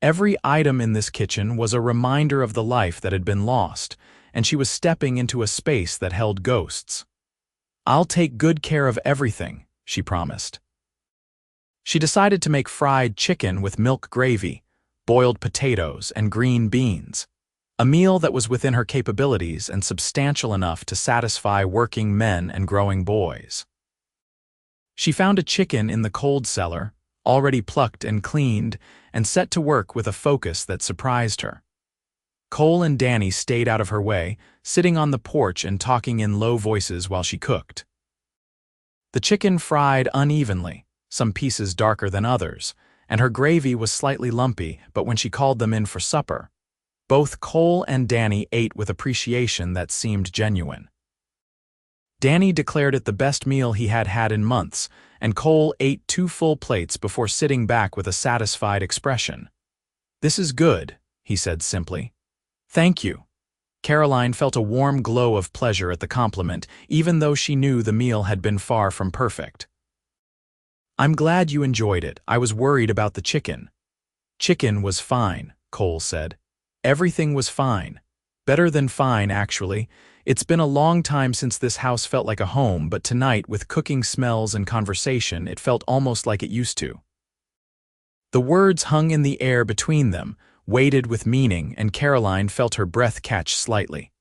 A: Every item in this kitchen was a reminder of the life that had been lost, and she was stepping into a space that held ghosts. "I'll take good care of everything," she promised. She decided to make fried chicken with milk gravy, boiled potatoes, and green beans, a meal that was within her capabilities and substantial enough to satisfy working men and growing boys. She found a chicken in the cold cellar, already plucked and cleaned, and set to work with a focus that surprised her. Cole and Danny stayed out of her way, sitting on the porch and talking in low voices while she cooked. The chicken fried unevenly, some pieces darker than others, and her gravy was slightly lumpy, but when she called them in for supper, both Cole and Danny ate with appreciation that seemed genuine. Danny declared it the best meal he had had in months, and Cole ate 2 full plates before sitting back with a satisfied expression. "This is good," he said simply. "Thank you." Caroline felt a warm glow of pleasure at the compliment, even though she knew the meal had been far from perfect. "I'm glad you enjoyed it. I was worried about the chicken." "Chicken was fine," Cole said. "Everything was fine. Better than fine, actually. It's been a long time since this house felt like a home, but tonight, with cooking smells and conversation, it felt almost like it used to." The words hung in the air between them, weighted with meaning, and Caroline felt her breath catch slightly.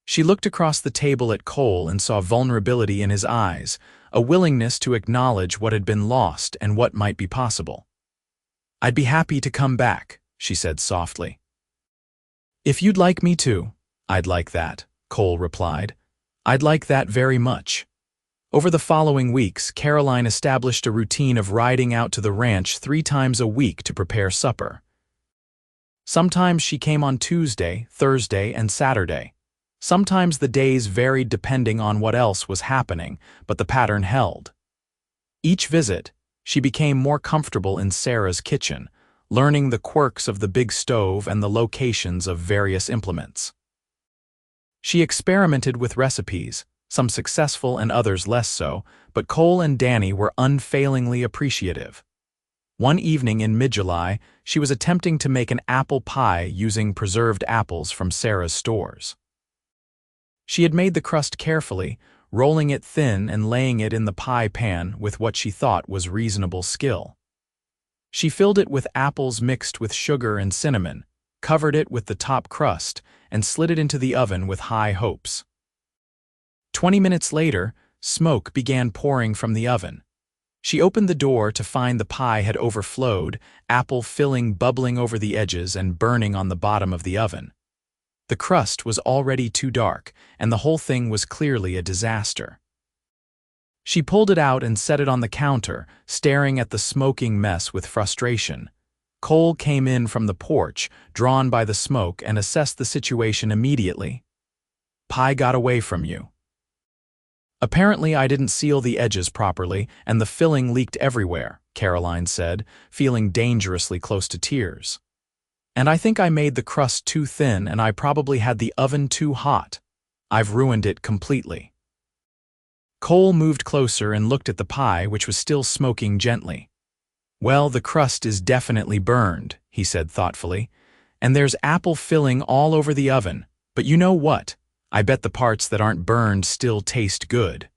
A: She looked across the table at Cole and saw vulnerability in his eyes, a willingness to acknowledge what had been lost and what might be possible. "I'd be happy to come back," she said softly. "If you'd like me to, I'd like that," Cole replied. "I'd like that very much." Over the following weeks, Caroline established a routine of riding out to the ranch 3 times a week to prepare supper. Sometimes she came on Tuesday, Thursday, and Saturday. Sometimes the days varied depending on what else was happening, but the pattern held. Each visit, she became more comfortable in Sarah's kitchen, learning the quirks of the big stove and the locations of various implements. She experimented with recipes, some successful and others less so, but Cole and Danny were unfailingly appreciative. One evening in mid-July, she was attempting to make an apple pie using preserved apples from Sarah's stores. She had made the crust carefully, rolling it thin and laying it in the pie pan with what she thought was reasonable skill. She filled it with apples mixed with sugar and cinnamon, covered it with the top crust, and slid it into the oven with high hopes. 20 minutes later, smoke began pouring from the oven. She opened the door to find the pie had overflowed, apple filling bubbling over the edges and burning on the bottom of the oven. The crust was already too dark, and the whole thing was clearly a disaster. She pulled it out and set it on the counter, staring at the smoking mess with frustration. Cole came in from the porch, drawn by the smoke, and assessed the situation immediately. "Pie got away from you." "Apparently I didn't seal the edges properly, and the filling leaked everywhere," Caroline said, feeling dangerously close to tears. "And I think I made the crust too thin, and I probably had the oven too hot. I've ruined it completely." Cole moved closer and looked at the pie, which was still smoking gently. "Well, the crust is definitely burned," he said thoughtfully, "and there's apple filling all over the oven, but you know what? I bet the parts that aren't burned still taste good."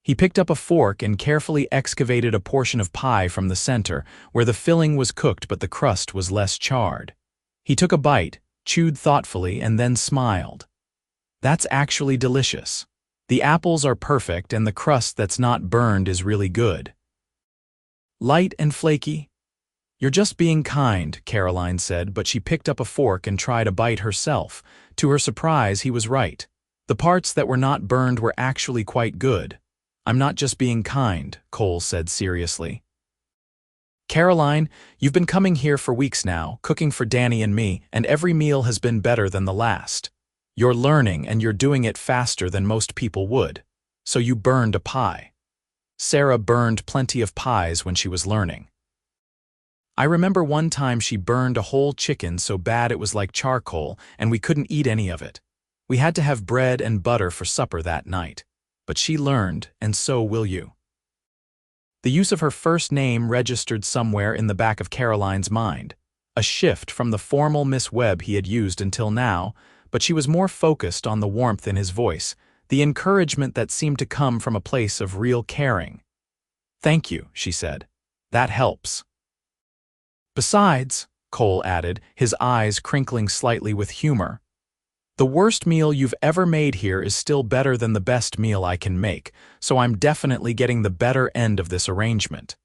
A: He picked up a fork and carefully excavated a portion of pie from the center, where the filling was cooked but the crust was less charred. He took a bite, chewed thoughtfully, and then smiled. "That's actually delicious. The apples are perfect and the crust that's not burned is really good. Light and flaky? You're just being kind, Caroline said, but she picked up a fork and tried a bite herself. To her surprise, he was right. The parts that were not burned were actually quite good. I'm not just being kind, Cole said seriously. Caroline, you've been coming here for weeks now, cooking for Danny and me, and every meal has been better than the last. You're learning and you're doing it faster than most people would. So you burned a pie. Sarah burned plenty of pies when she was learning. I remember one time she burned a whole chicken so bad it was like charcoal and we couldn't eat any of it. We had to have bread and butter for supper that night. But she learned, and so will you. The use of her first name registered somewhere in the back of Caroline's mind, a shift from the formal Miss Webb he had used until now, but she was more focused on the warmth in his voice, the encouragement that seemed to come from a place of real caring. Thank you, she said. That helps. Besides, Cole added, his eyes crinkling slightly with humor, the worst meal you've ever made here is still better than the best meal I can make, so I'm definitely getting the better end of this arrangement.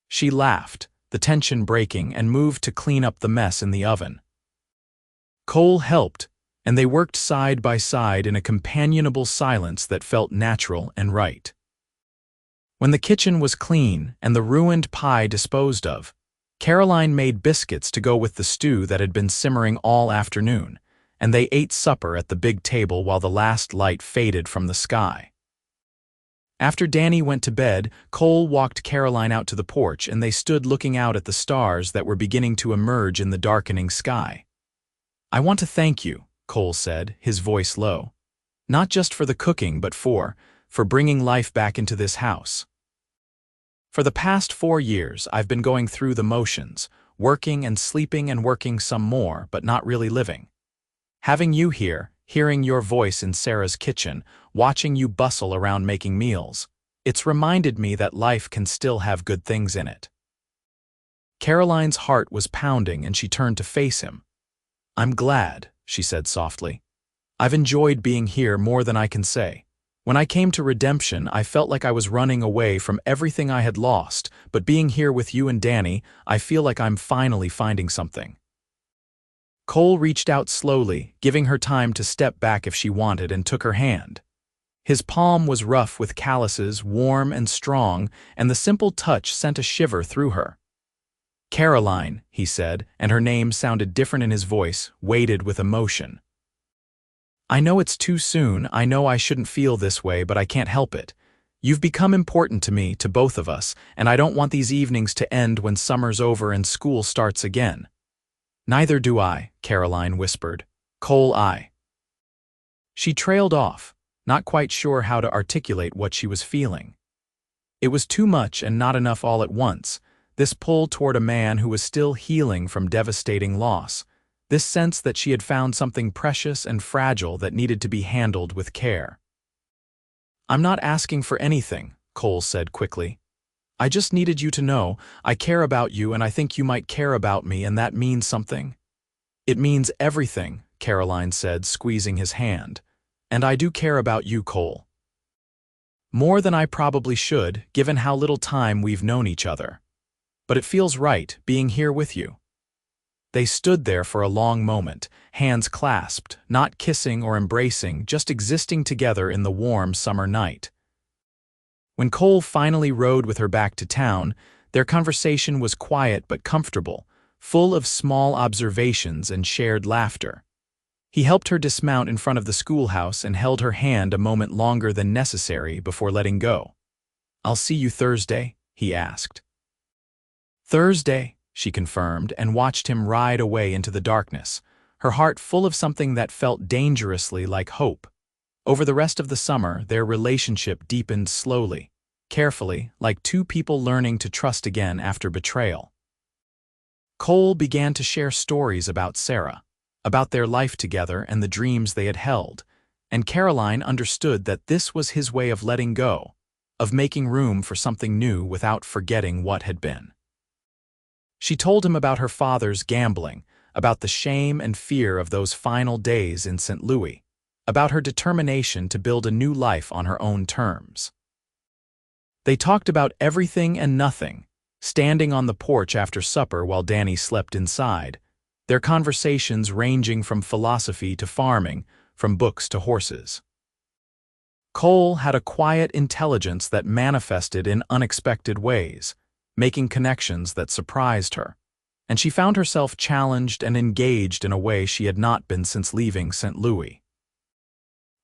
A: She laughed, the tension breaking, and moved to clean up the mess in the oven. Cole helped, and they worked side by side in a companionable silence that felt natural and right. When the kitchen was clean and the ruined pie disposed of, Caroline made biscuits to go with the stew that had been simmering all afternoon, and they ate supper at the big table while the last light faded from the sky. After Danny went to bed, Cole walked Caroline out to the porch and they stood looking out at the stars that were beginning to emerge in the darkening sky. I want to thank you, Cole said, his voice low. Not just for the cooking, but for bringing life back into this house. For the past 4 years, I've been going through the motions, working and sleeping and working some more, but not really living. Having you here, hearing your voice in Sarah's kitchen, watching you bustle around making meals, it's reminded me that life can still have good things in it. Caroline's heart was pounding and she turned to face him. I'm glad, she said softly. I've enjoyed being here more than I can say. When I came to Redemption, I felt like I was running away from everything I had lost, but being here with you and Danny, I feel like I'm finally finding something. Cole reached out slowly, giving her time to step back if she wanted, and took her hand. His palm was rough with calluses, warm and strong, and the simple touch sent a shiver through her. Caroline, he said, and her name sounded different in his voice, weighted with emotion. I know it's too soon, I know I shouldn't feel this way, but I can't help it. You've become important to me, to both of us, and I don't want these evenings to end when summer's over and school starts again. Neither do I, Caroline whispered. Cole, I. She trailed off, not quite sure how to articulate what she was feeling. It was too much and not enough all at once, this pull toward a man who was still healing from devastating loss, this sense that she had found something precious and fragile that needed to be handled with care. I'm not asking for anything, Cole said quickly. I just needed you to know I care about you and I think you might care about me, and that means something. It means everything, Caroline said, squeezing his hand. And I do care about you, Cole. More than I probably should, given how little time we've known each other. But it feels right, being here with you. They stood there for a long moment, hands clasped, not kissing or embracing, just existing together in the warm summer night. When Cole finally rode with her back to town, their conversation was quiet but comfortable, full of small observations and shared laughter. He helped her dismount in front of the schoolhouse and held her hand a moment longer than necessary before letting go. I'll see you Thursday, he asked. Thursday, she confirmed, and watched him ride away into the darkness, her heart full of something that felt dangerously like hope. Over the rest of the summer, their relationship deepened slowly, carefully, like two people learning to trust again after betrayal. Cole began to share stories about Sarah, about their life together and the dreams they had held, and Caroline understood that this was his way of letting go, of making room for something new without forgetting what had been. She told him about her father's gambling, about the shame and fear of those final days in St. Louis, about her determination to build a new life on her own terms. They talked about everything and nothing, standing on the porch after supper while Danny slept inside, their conversations ranging from philosophy to farming, from books to horses. Cole had a quiet intelligence that manifested in unexpected ways, making connections that surprised her, and she found herself challenged and engaged in a way she had not been since leaving St. Louis.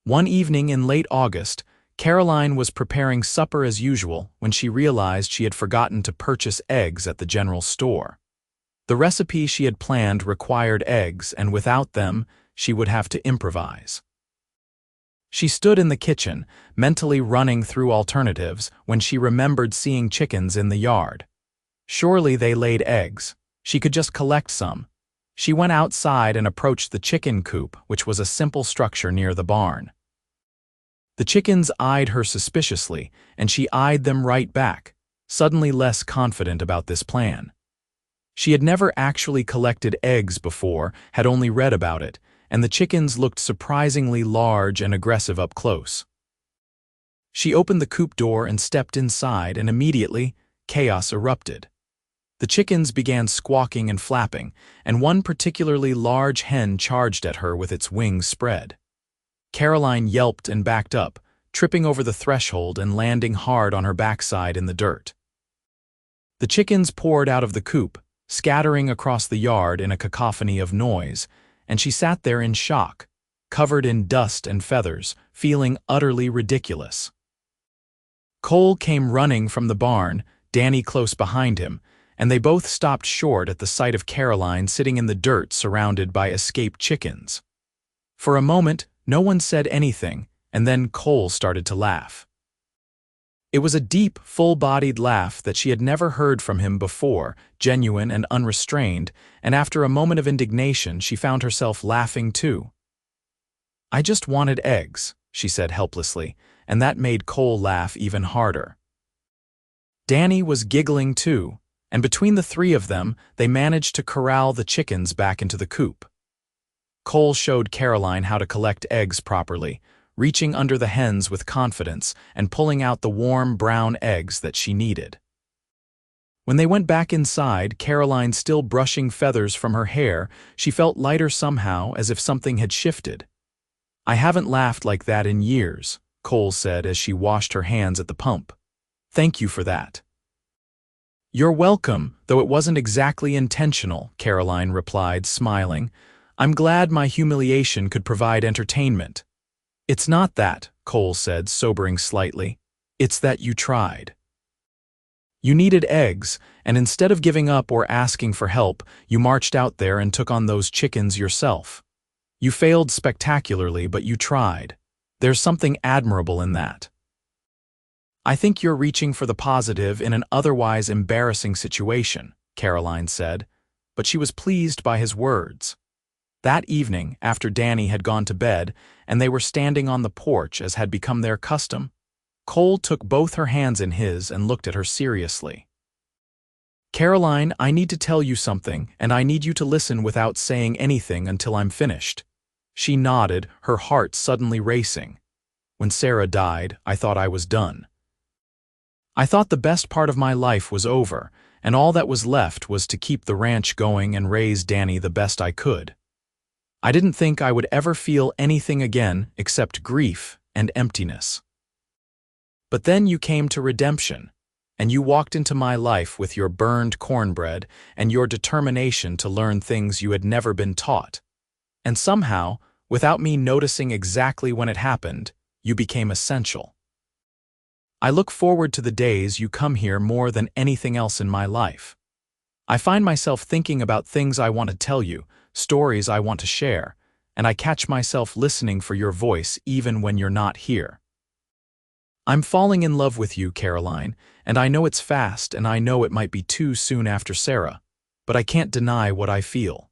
A: One evening in late August, Caroline was preparing supper as usual when she realized she had forgotten to purchase eggs at the general store. The recipe she had planned required eggs, and without them, she would have to improvise. She stood in the kitchen, mentally running through alternatives, when she remembered seeing chickens in the yard. Surely they laid eggs. She could just collect some. She went outside and approached the chicken coop, which was a simple structure near the barn. The chickens eyed her suspiciously, and she eyed them right back, suddenly less confident about this plan. She had never actually collected eggs before, had only read about it, and the chickens looked surprisingly large and aggressive up close. She opened the coop door and stepped inside, and immediately, chaos erupted. The chickens began squawking and flapping, and one particularly large hen charged at her with its wings spread. Caroline yelped and backed up, tripping over the threshold and landing hard on her backside in the dirt. The chickens poured out of the coop, scattering across the yard in a cacophony of noise, and she sat there in shock, covered in dust and feathers, feeling utterly ridiculous. Cole came running from the barn, Danny close behind him, and they both stopped short at the sight of Caroline sitting in the dirt surrounded by escaped chickens. For a moment, no one said anything, and then Cole started to laugh. It was a deep, full-bodied laugh that she had never heard from him before, genuine and unrestrained, and after a moment of indignation she found herself laughing too. "I just wanted eggs," she said helplessly, and that made Cole laugh even harder. Danny was giggling too, and between the three of them, they managed to corral the chickens back into the coop. Cole showed Caroline how to collect eggs properly, reaching under the hens with confidence and pulling out the warm brown eggs that she needed. When they went back inside, Caroline still brushing feathers from her hair, she felt lighter somehow, as if something had shifted. "I haven't laughed like that in years," Cole said as she washed her hands at the pump. "Thank you for that." "You're welcome, though it wasn't exactly intentional," Caroline replied, smiling. "I'm glad my humiliation could provide entertainment." "It's not that," Cole said, sobering slightly. "It's that you tried. You needed eggs, and instead of giving up or asking for help, you marched out there and took on those chickens yourself. You failed spectacularly, but you tried. There's something admirable in that." "I think you're reaching for the positive in an otherwise embarrassing situation," Caroline said, but she was pleased by his words. That evening, after Danny had gone to bed and they were standing on the porch as had become their custom, Cole took both her hands in his and looked at her seriously. "Caroline, I need to tell you something, and I need you to listen without saying anything until I'm finished." She nodded, her heart suddenly racing. "When Sarah died, I thought I was done. I thought the best part of my life was over, and all that was left was to keep the ranch going and raise Danny the best I could. I didn't think I would ever feel anything again except grief and emptiness. But then you came to redemption, and you walked into my life with your burned cornbread and your determination to learn things you had never been taught. And somehow, without me noticing exactly when it happened, you became essential. I look forward to the days you come here more than anything else in my life. I find myself thinking about things I want to tell you, stories I want to share, and I catch myself listening for your voice even when you're not here. I'm falling in love with you, Caroline, and I know it's fast and I know it might be too soon after Sarah, but I can't deny what I feel."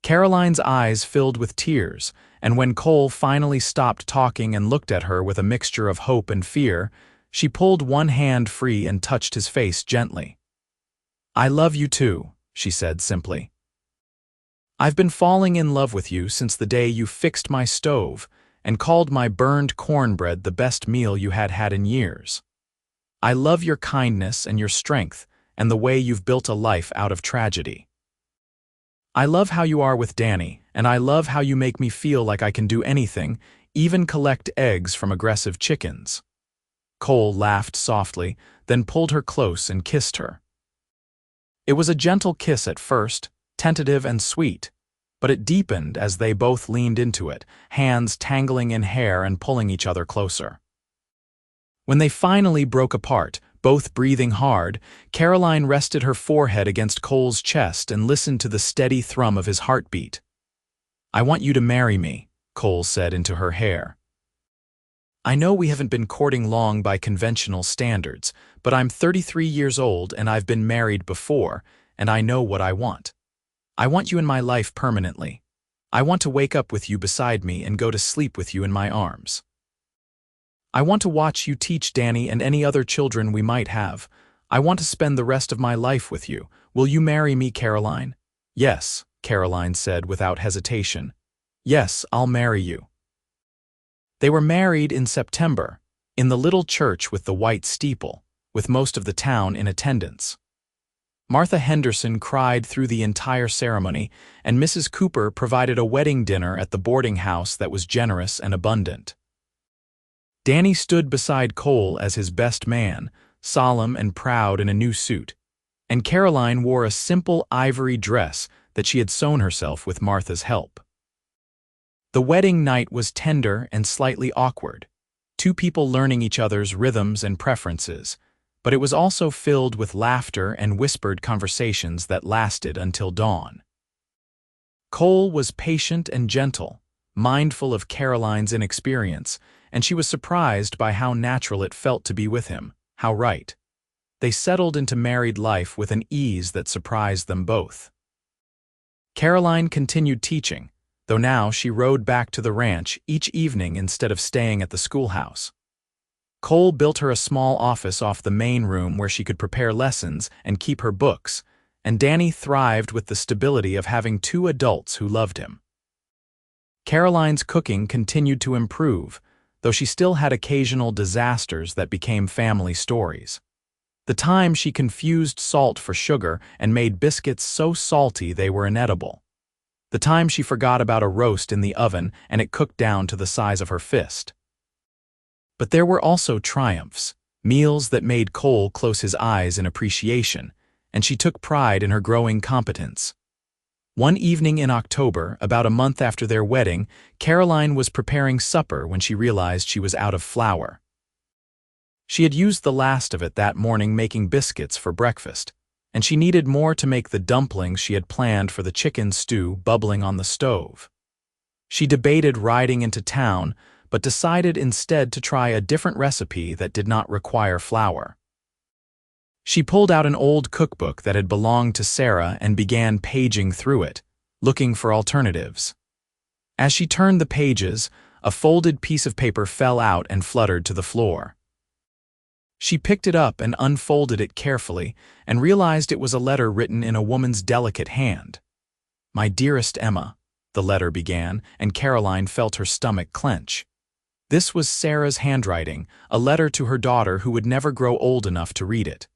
A: Caroline's eyes filled with tears, and when Cole finally stopped talking and looked at her with a mixture of hope and fear, she pulled one hand free and touched his face gently. "I love you too," she said simply. I've been falling in love with you since the day you fixed my stove and called my burned cornbread the best meal you had had in years. I love your kindness and your strength and the way you've built a life out of tragedy. I love how you are with Danny, and I love how you make me feel like I can do anything, even collect eggs from aggressive chickens." Cole laughed softly, then pulled her close and kissed her. It was a gentle kiss at first, tentative and sweet, but it deepened as they both leaned into it, hands tangling in hair and pulling each other closer. When they finally broke apart, both breathing hard, Caroline rested her forehead against Cole's chest and listened to the steady thrum of his heartbeat. "I want you to marry me," Cole said into her hair. "I know we haven't been courting long by conventional standards, but I'm 33 years old and I've been married before, and I know what I want. I want you in my life permanently. I want to wake up with you beside me and go to sleep with you in my arms. I want to watch you teach Danny and any other children we might have. I want to spend the rest of my life with you. Will you marry me, Caroline?" "Yes," Caroline said without hesitation. "Yes, I'll marry you." They were married in September, in the little church with the white steeple, with most of the town in attendance. Martha Henderson cried through the entire ceremony, and Mrs. Cooper provided a wedding dinner at the boarding house that was generous and abundant. Danny stood beside Cole as his best man, solemn and proud in a new suit, and Caroline wore a simple ivory dress that she had sewn herself with Martha's help. The wedding night was tender and slightly awkward, two people learning each other's rhythms and preferences, but it was also filled with laughter and whispered conversations that lasted until dawn. Cole was patient and gentle, mindful of Caroline's inexperience, and she was surprised by how natural it felt to be with him, how right. They settled into married life with an ease that surprised them both. Caroline continued teaching, though now she rode back to the ranch each evening instead of staying at the schoolhouse. Cole built her a small office off the main room where she could prepare lessons and keep her books, and Danny thrived with the stability of having two adults who loved him. Caroline's cooking continued to improve, though she still had occasional disasters that became family stories. The time she confused salt for sugar and made biscuits so salty they were inedible. The time she forgot about a roast in the oven and it cooked down to the size of her fist. But there were also triumphs, meals that made Cole close his eyes in appreciation, and she took pride in her growing competence. One evening in October, about a month after their wedding, Caroline was preparing supper when she realized she was out of flour. She had used the last of it that morning making biscuits for breakfast, and she needed more to make the dumplings she had planned for the chicken stew bubbling on the stove. She debated riding into town, but decided instead to try a different recipe that did not require flour. She pulled out an old cookbook that had belonged to Sarah and began paging through it, looking for alternatives. As she turned the pages, a folded piece of paper fell out and fluttered to the floor. She picked it up and unfolded it carefully and realized it was a letter written in a woman's delicate hand. "My dearest Emma," the letter began, and Caroline felt her stomach clench. This was Sarah's handwriting, a letter to her daughter who would never grow old enough to read it.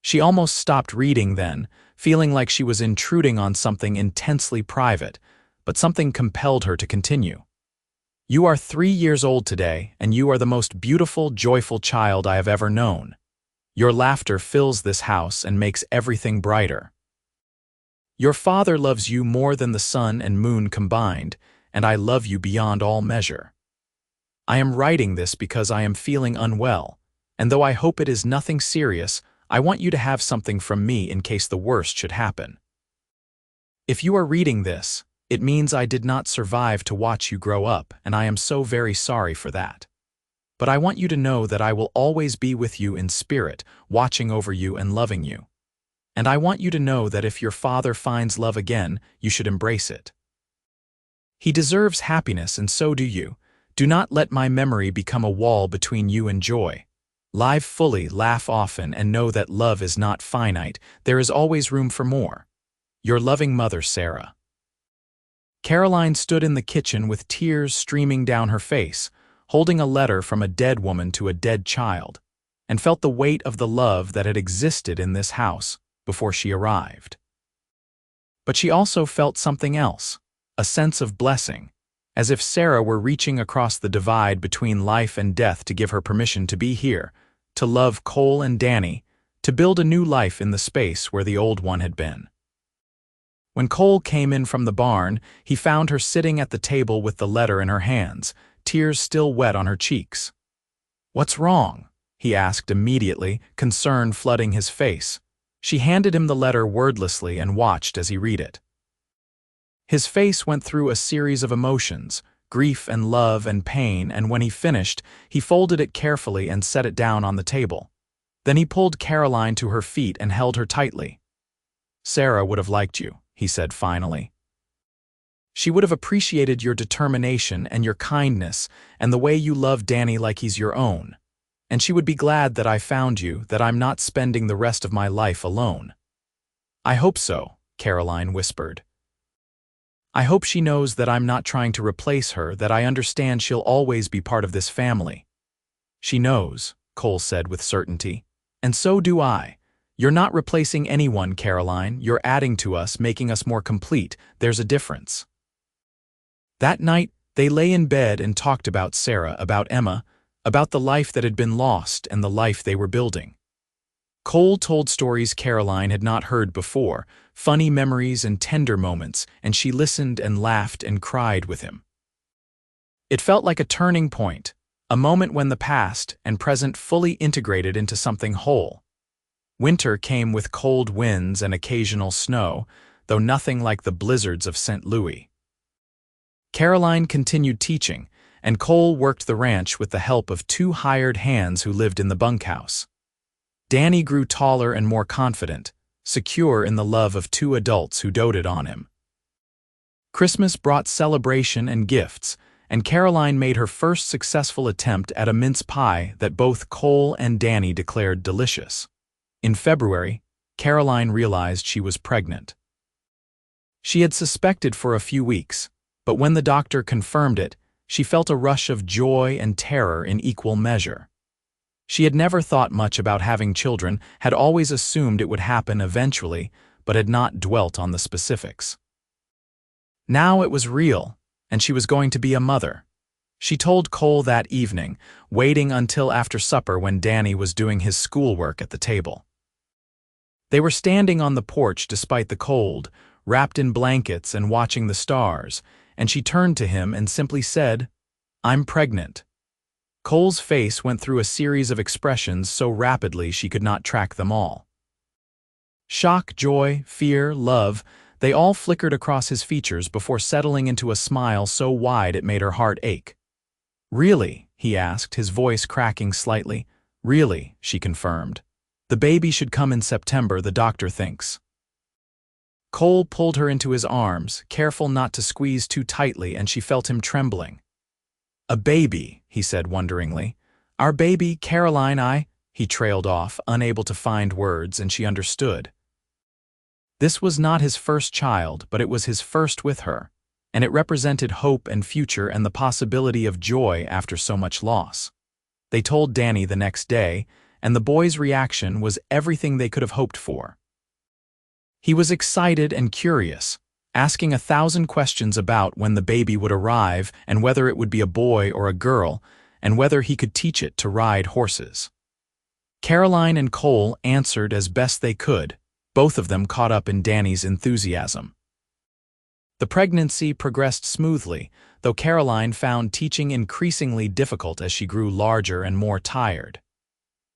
A: She almost stopped reading then, feeling like she was intruding on something intensely private, but something compelled her to continue. "You are 3 years old today, and you are the most beautiful, joyful child I have ever known. Your laughter fills this house and makes everything brighter. Your father loves you more than the sun and moon combined, and I love you beyond all measure. I am writing this because I am feeling unwell, and though I hope it is nothing serious, I want you to have something from me in case the worst should happen. If you are reading this, it means I did not survive to watch you grow up, and I am so very sorry for that. But I want you to know that I will always be with you in spirit, watching over you and loving you. And I want you to know that if your father finds love again, you should embrace it. He deserves happiness, and so do you. Do not let my memory become a wall between you and joy. Live fully, laugh often, and know that love is not finite. There is always room for more. Your loving mother, Sarah." Caroline stood in the kitchen with tears streaming down her face, holding a letter from a dead woman to a dead child, and felt the weight of the love that had existed in this house before she arrived. But she also felt something else, a sense of blessing, as if Sarah were reaching across the divide between life and death to give her permission to be here, to love Cole and Danny, to build a new life in the space where the old one had been. When Cole came in from the barn, he found her sitting at the table with the letter in her hands, tears still wet on her cheeks. "What's wrong?" he asked immediately, concern flooding his face. She handed him the letter wordlessly and watched as he read it. His face went through a series of emotions, grief and love and pain, and when he finished, he folded it carefully and set it down on the table. Then he pulled Caroline to her feet and held her tightly. "Sarah would have liked you," he said finally. "She would have appreciated your determination and your kindness and the way you love Danny like he's your own. And she would be glad that I found you, that I'm not spending the rest of my life alone." "I hope so," Caroline whispered. "I hope she knows that I'm not trying to replace her, that I understand she'll always be part of this family." "She knows," Cole said with certainty. "And so do I. You're not replacing anyone, Caroline. You're adding to us, making us more complete. There's a difference." That night, they lay in bed and talked about Sarah, about Emma, about the life that had been lost and the life they were building. Cole told stories Caroline had not heard before, funny memories and tender moments, and she listened and laughed and cried with him. It felt like a turning point, a moment when the past and present fully integrated into something whole. Winter came with cold winds and occasional snow, though nothing like the blizzards of St. Louis. Caroline continued teaching, and Cole worked the ranch with the help of 2 hired hands who lived in the bunkhouse. Danny grew taller and more confident, secure in the love of 2 adults who doted on him. Christmas brought celebration and gifts, and Caroline made her first successful attempt at a mince pie that both Cole and Danny declared delicious. In February, Caroline realized she was pregnant. She had suspected for a few weeks, but when the doctor confirmed it, she felt a rush of joy and terror in equal measure. She had never thought much about having children, had always assumed it would happen eventually, but had not dwelt on the specifics. Now it was real, and she was going to be a mother. She told Cole that evening, waiting until after supper when Danny was doing his schoolwork at the table. They were standing on the porch despite the cold, wrapped in blankets and watching the stars, and she turned to him and simply said, "I'm pregnant." Cole's face went through a series of expressions so rapidly she could not track them all. Shock, joy, fear, love, they all flickered across his features before settling into a smile so wide it made her heart ache. "Really?" he asked, his voice cracking slightly. "Really," she confirmed. "The baby should come in September, the doctor thinks." Cole pulled her into his arms, careful not to squeeze too tightly, and she felt him trembling. "A baby," he said wonderingly. "Our baby, Caroline, He trailed off, unable to find words, and she understood. This was not his first child, but it was his first with her, and it represented hope and future and the possibility of joy after so much loss. They told Danny the next day, and the boy's reaction was everything they could have hoped for. He was excited and curious, asking 1,000 questions about when the baby would arrive and whether it would be a boy or a girl, and whether he could teach it to ride horses. Caroline and Cole answered as best they could, both of them caught up in Danny's enthusiasm. The pregnancy progressed smoothly, though Caroline found teaching increasingly difficult as she grew larger and more tired.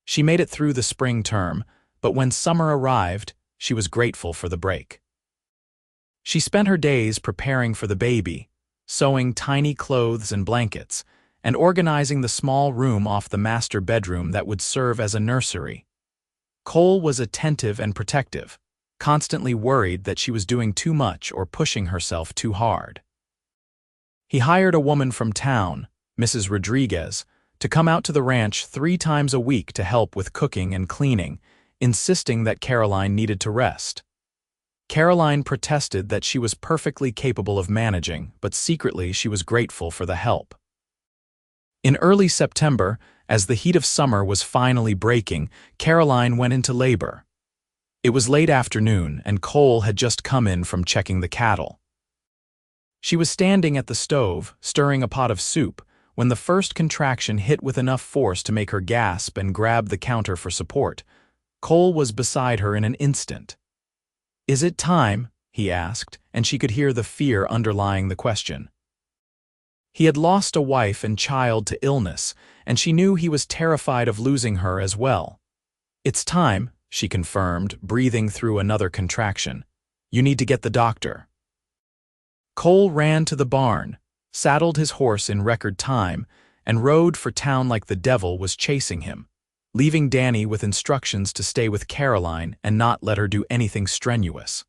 A: She made it through the spring term, but when summer arrived, she was grateful for the break. She spent her days preparing for the baby, sewing tiny clothes and blankets, and organizing the small room off the master bedroom that would serve as a nursery. Cole was attentive and protective, constantly worried that she was doing too much or pushing herself too hard. He hired a woman from town, Mrs. Rodriguez, to come out to the ranch 3 times a week to help with cooking and cleaning, insisting that Caroline needed to rest. Caroline protested that she was perfectly capable of managing, but secretly she was grateful for the help. In early September, as the heat of summer was finally breaking, Caroline went into labor. It was late afternoon, and Cole had just come in from checking the cattle. She was standing at the stove, stirring a pot of soup, when the first contraction hit with enough force to make her gasp and grab the counter for support. Cole was beside her in an instant. "Is it time?" he asked, and she could hear the fear underlying the question. He had lost a wife and child to illness, and she knew he was terrified of losing her as well. "It's time," she confirmed, breathing through another contraction. "You need to get the doctor." Cole ran to the barn, saddled his horse in record time, and rode for town like the devil was chasing him, leaving Danny with instructions to stay with Caroline and not let her do anything strenuous.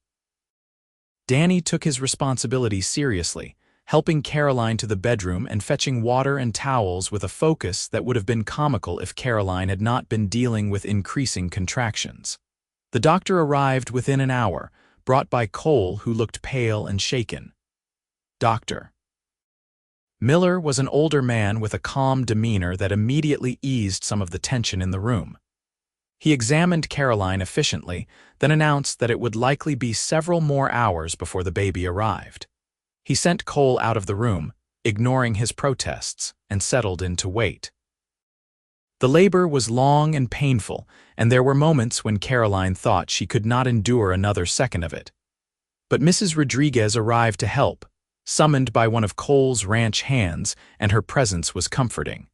A: Danny took his responsibility seriously, helping Caroline to the bedroom and fetching water and towels with a focus that would have been comical if Caroline had not been dealing with increasing contractions. The doctor arrived within an hour, brought by Cole, who looked pale and shaken. Doctor Miller was an older man with a calm demeanor that immediately eased some of the tension in the room. He examined Caroline efficiently, then announced that it would likely be several more hours before the baby arrived. He sent Cole out of the room, ignoring his protests, and settled in to wait. The labor was long and painful, and there were moments when Caroline thought she could not endure another second of it. But Mrs. Rodriguez arrived to help, summoned by one of Cole's ranch hands, and her presence was comforting.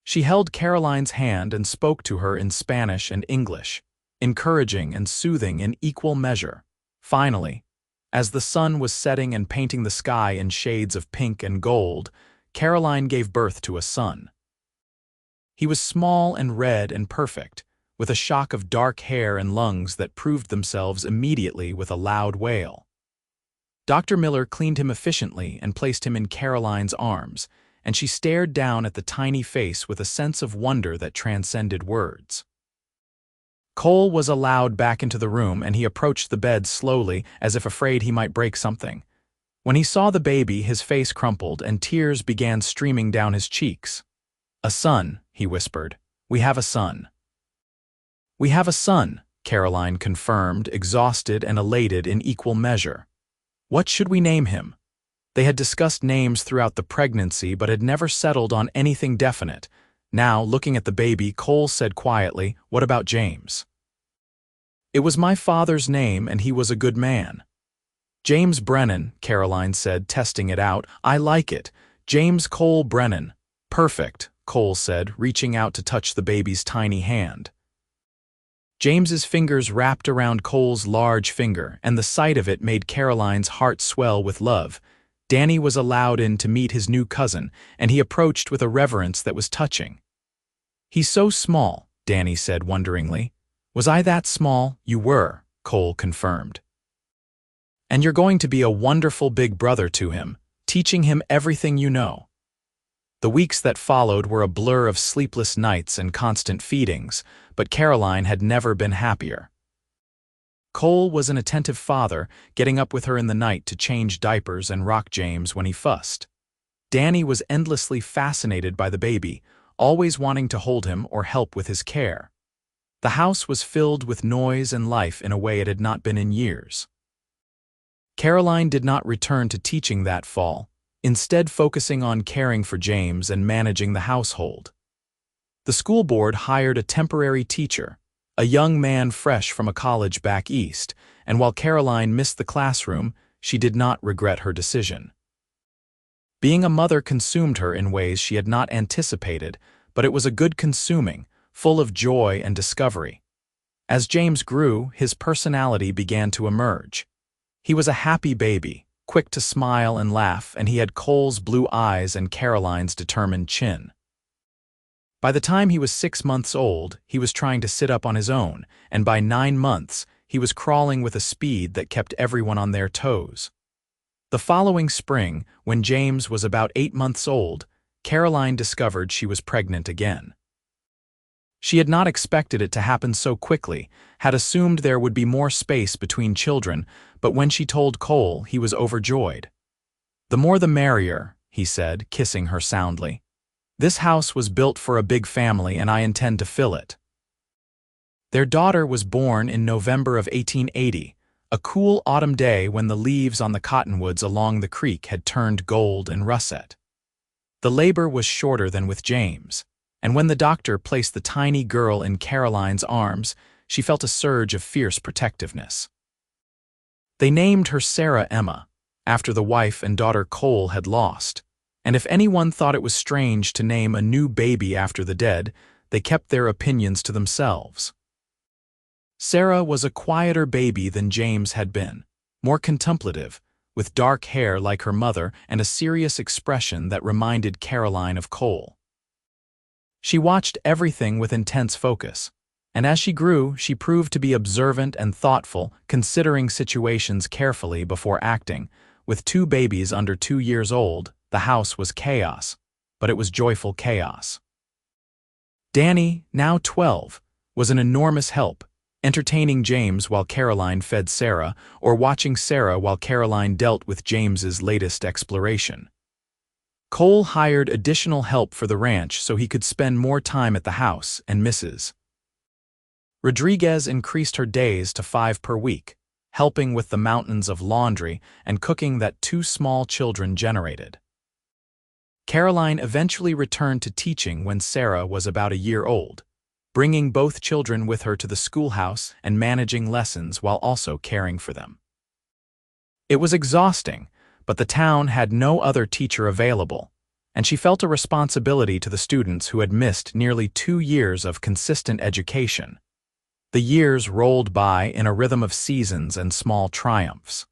A: She held Caroline's hand and spoke to her in Spanish and English, encouraging and soothing in equal measure. Finally, as the sun was setting and painting the sky in shades of pink and gold, Caroline gave birth to a son. He was small and red and perfect, with a shock of dark hair and lungs that proved themselves immediately with a loud wail. Dr. Miller cleaned him efficiently and placed him in Caroline's arms, and she stared down at the tiny face with a sense of wonder that transcended words. Cole was allowed back into the room, and he approached the bed slowly, as if afraid he might break something. When he saw the baby, his face crumpled, and tears began streaming down his cheeks. "A son," he whispered. "We have a son." "We have a son," Caroline confirmed, exhausted and elated in equal measure. "What should we name him?" They had discussed names throughout the pregnancy but had never settled on anything definite. Now, looking at the baby, Cole said quietly, "What about James?" "It was my father's name, and he was a good man." "James Brennan," Caroline said, testing it out. "I like it. James Cole Brennan." "Perfect," Cole said, reaching out to touch the baby's tiny hand. James's fingers wrapped around Cole's large finger, and the sight of it made Caroline's heart swell with love. Danny was allowed in to meet his new cousin, and he approached with a reverence that was touching. "He's so small," Danny said wonderingly. "Was I that small?" "You were," Cole confirmed. "And you're going to be a wonderful big brother to him, teaching him everything you know." The weeks that followed were a blur of sleepless nights and constant feedings, but Caroline had never been happier. Cole was an attentive father, getting up with her in the night to change diapers and rock James when he fussed. Danny was endlessly fascinated by the baby, always wanting to hold him or help with his care. The house was filled with noise and life in a way it had not been in years. Caroline did not return to teaching that fall, instead focusing on caring for James and managing the household. The school board hired a temporary teacher, a young man fresh from a college back east, and while Caroline missed the classroom, she did not regret her decision. Being a mother consumed her in ways she had not anticipated, but it was a good consuming, full of joy and discovery. As James grew, his personality began to emerge. He was a happy baby, quick to smile and laugh, and he had Cole's blue eyes and Caroline's determined chin. By the time he was 6 months old, he was trying to sit up on his own, and by 9 months, he was crawling with a speed that kept everyone on their toes. The following spring, when James was about 8 months old, Caroline discovered she was pregnant again. She had not expected it to happen so quickly, had assumed there would be more space between children, but when she told Cole, he was overjoyed. "The more the merrier," he said, kissing her soundly. "This house was built for a big family and I intend to fill it." Their daughter was born in November of 1880, a cool autumn day when the leaves on the cottonwoods along the creek had turned gold and russet. The labor was shorter than with James, and when the doctor placed the tiny girl in Caroline's arms, she felt a surge of fierce protectiveness. They named her Sarah Emma, after the wife and daughter Cole had lost, and if anyone thought it was strange to name a new baby after the dead, they kept their opinions to themselves. Sarah was a quieter baby than James had been, more contemplative, with dark hair like her mother and a serious expression that reminded Caroline of Cole. She watched everything with intense focus, and as she grew, she proved to be observant and thoughtful, considering situations carefully before acting. With 2 babies under 2 years old, the house was chaos, but it was joyful chaos. Danny, now 12, was an enormous help, entertaining James while Caroline fed Sarah, or watching Sarah while Caroline dealt with James's latest exploration. Cole hired additional help for the ranch so he could spend more time at the house, and Mrs. Rodriguez increased her days to 5 per week, helping with the mountains of laundry and cooking that 2 small children generated. Caroline eventually returned to teaching when Sarah was about a year old, bringing both children with her to the schoolhouse and managing lessons while also caring for them. It was exhausting, but the town had no other teacher available, and she felt a responsibility to the students who had missed nearly 2 years of consistent education. The years rolled by in a rhythm of seasons and small triumphs.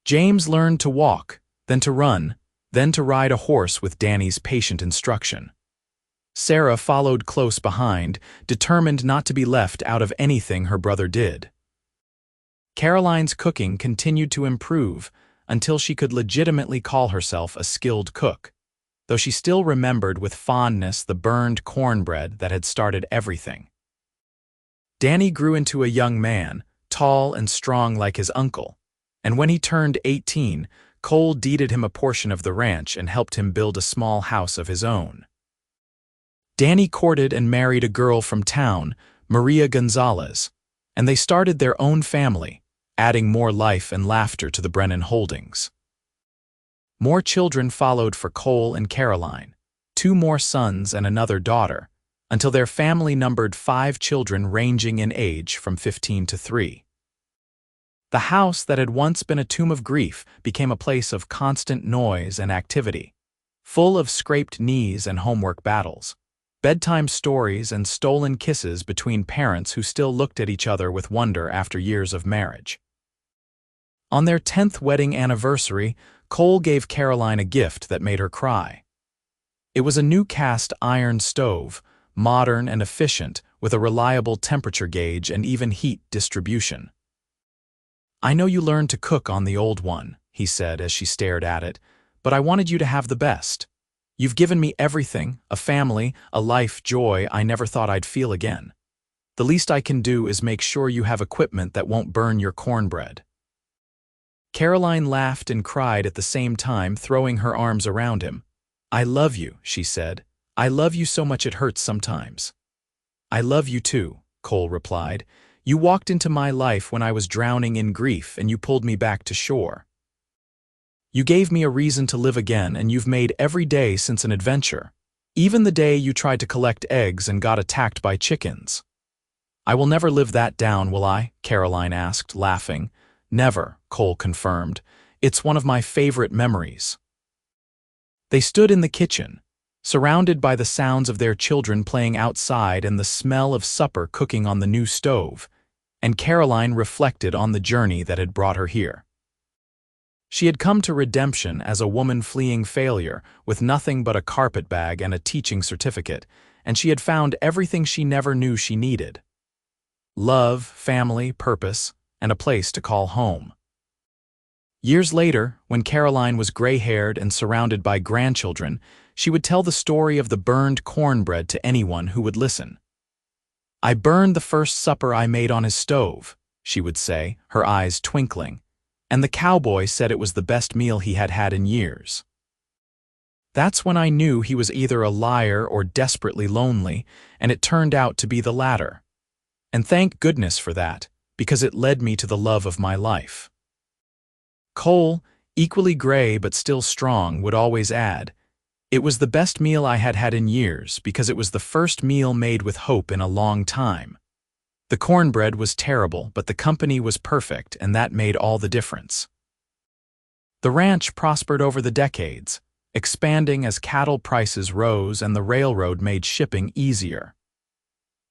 A: James learned to walk, then to run, then to ride a horse with Danny's patient instruction. Sarah followed close behind, determined not to be left out of anything her brother did. Caroline's cooking continued to improve until she could legitimately call herself a skilled cook, though she still remembered with fondness the burned cornbread that had started everything. Danny grew into a young man, tall and strong like his uncle, and when he turned 18, Cole deeded him a portion of the ranch and helped him build a small house of his own. Danny courted and married a girl from town, Maria Gonzalez, and they started their own family, adding more life and laughter to the Brennan holdings. More children followed for Cole and Caroline, 2 more sons and another daughter, until their family numbered 5 children ranging in age from 15 to 3. The house that had once been a tomb of grief became a place of constant noise and activity, full of scraped knees and homework battles, bedtime stories and stolen kisses between parents who still looked at each other with wonder after years of marriage. On their 10th wedding anniversary, Cole gave Caroline a gift that made her cry. It was a new cast iron stove, modern and efficient, with a reliable temperature gauge and even heat distribution. "I know you learned to cook on the old one," he said as she stared at it, "but I wanted you to have the best. You've given me everything, a family, a life, joy I never thought I'd feel again. The least I can do is make sure you have equipment that won't burn your cornbread." Caroline laughed and cried at the same time, throwing her arms around him. "I love you," she said. "I love you so much it hurts sometimes." "I love you too," Cole replied. "You walked into my life when I was drowning in grief and you pulled me back to shore. You gave me a reason to live again, and you've made every day since an adventure, even the day you tried to collect eggs and got attacked by chickens." "I will never live that down, will I?" Caroline asked, laughing. "Never," Cole confirmed. "It's one of my favorite memories." They stood in the kitchen, surrounded by the sounds of their children playing outside and the smell of supper cooking on the new stove, and Caroline reflected on the journey that had brought her here. She had come to redemption as a woman fleeing failure, with nothing but a carpetbag and a teaching certificate, and she had found everything she never knew she needed: love, family, purpose, and a place to call home. Years later, when Caroline was gray-haired and surrounded by grandchildren, She would tell the story of the burned cornbread to anyone who would listen. "I burned the first supper I made on his stove," she would say, her eyes twinkling, "and the cowboy said it was the best meal he had had in years." That's when I knew he was either a liar or desperately lonely, and it turned out to be the latter. And thank goodness for that, because it led me to the love of my life. Cole, equally gray but still strong, would always add, "It was the best meal I had had in years because it was the first meal made with hope in a long time. The cornbread was terrible, but the company was perfect, and that made all the difference." The ranch prospered over the decades, expanding as cattle prices rose and the railroad made shipping easier.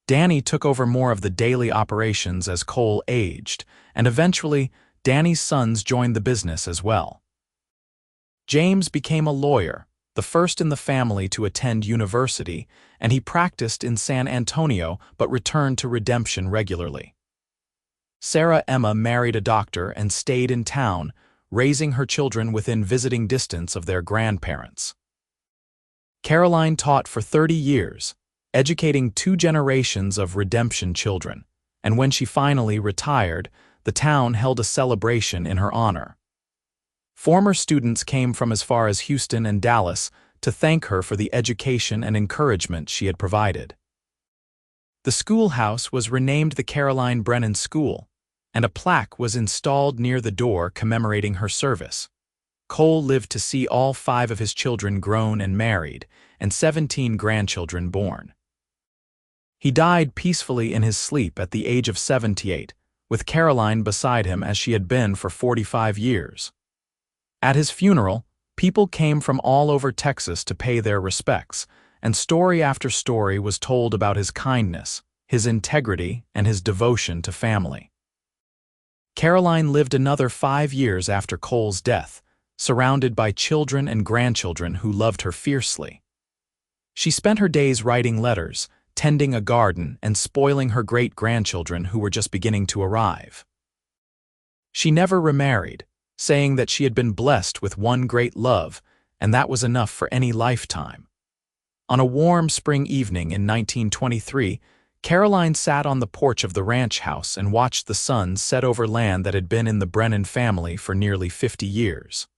A: Danny took over more of the daily operations as Cole aged, and eventually, Danny's sons joined the business as well. James became a lawyer, the first in the family to attend university, and he practiced in San Antonio but returned to Redemption regularly. Sarah Emma married a doctor and stayed in town, raising her children within visiting distance of their grandparents. Caroline taught for 30 years, educating 2 generations of Redemption children, and when she finally retired, the town held a celebration in her honor. Former students came from as far as Houston and Dallas to thank her for the education and encouragement she had provided. The schoolhouse was renamed the Caroline Brennan School, and a plaque was installed near the door commemorating her service. Cole lived to see all 5 of his children grown and married, and 17 grandchildren born. He died peacefully in his sleep at the age of 78, with Caroline beside him as she had been for 45 years. At his funeral, people came from all over Texas to pay their respects, and story after story was told about his kindness, his integrity, and his devotion to family. Caroline lived another 5 years after Cole's death, surrounded by children and grandchildren who loved her fiercely. She spent her days writing letters, tending a garden, and spoiling her great-grandchildren who were just beginning to arrive. She never remarried, saying that she had been blessed with one great love, and that was enough for any lifetime. On a warm spring evening in 1923, Caroline sat on the porch of the ranch house and watched the sun set over land that had been in the Brennan family for nearly 50 years.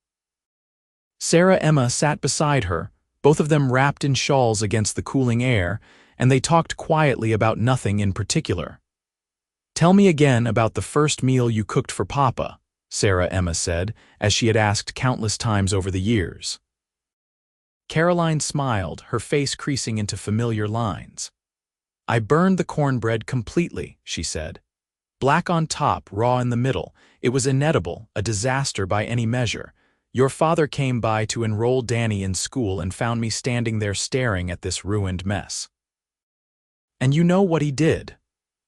A: Sarah Emma sat beside her, both of them wrapped in shawls against the cooling air, and they talked quietly about nothing in particular. "Tell me again about the first meal you cooked for Papa," Sarah Emma said, as she had asked countless times over the years. Caroline smiled, her face creasing into familiar lines. "I burned the cornbread completely," she said. "Black on top, raw in the middle. It was inedible, a disaster by any measure. Your father came by to enroll Danny in school and found me standing there staring at this ruined mess." "And you know what he did?"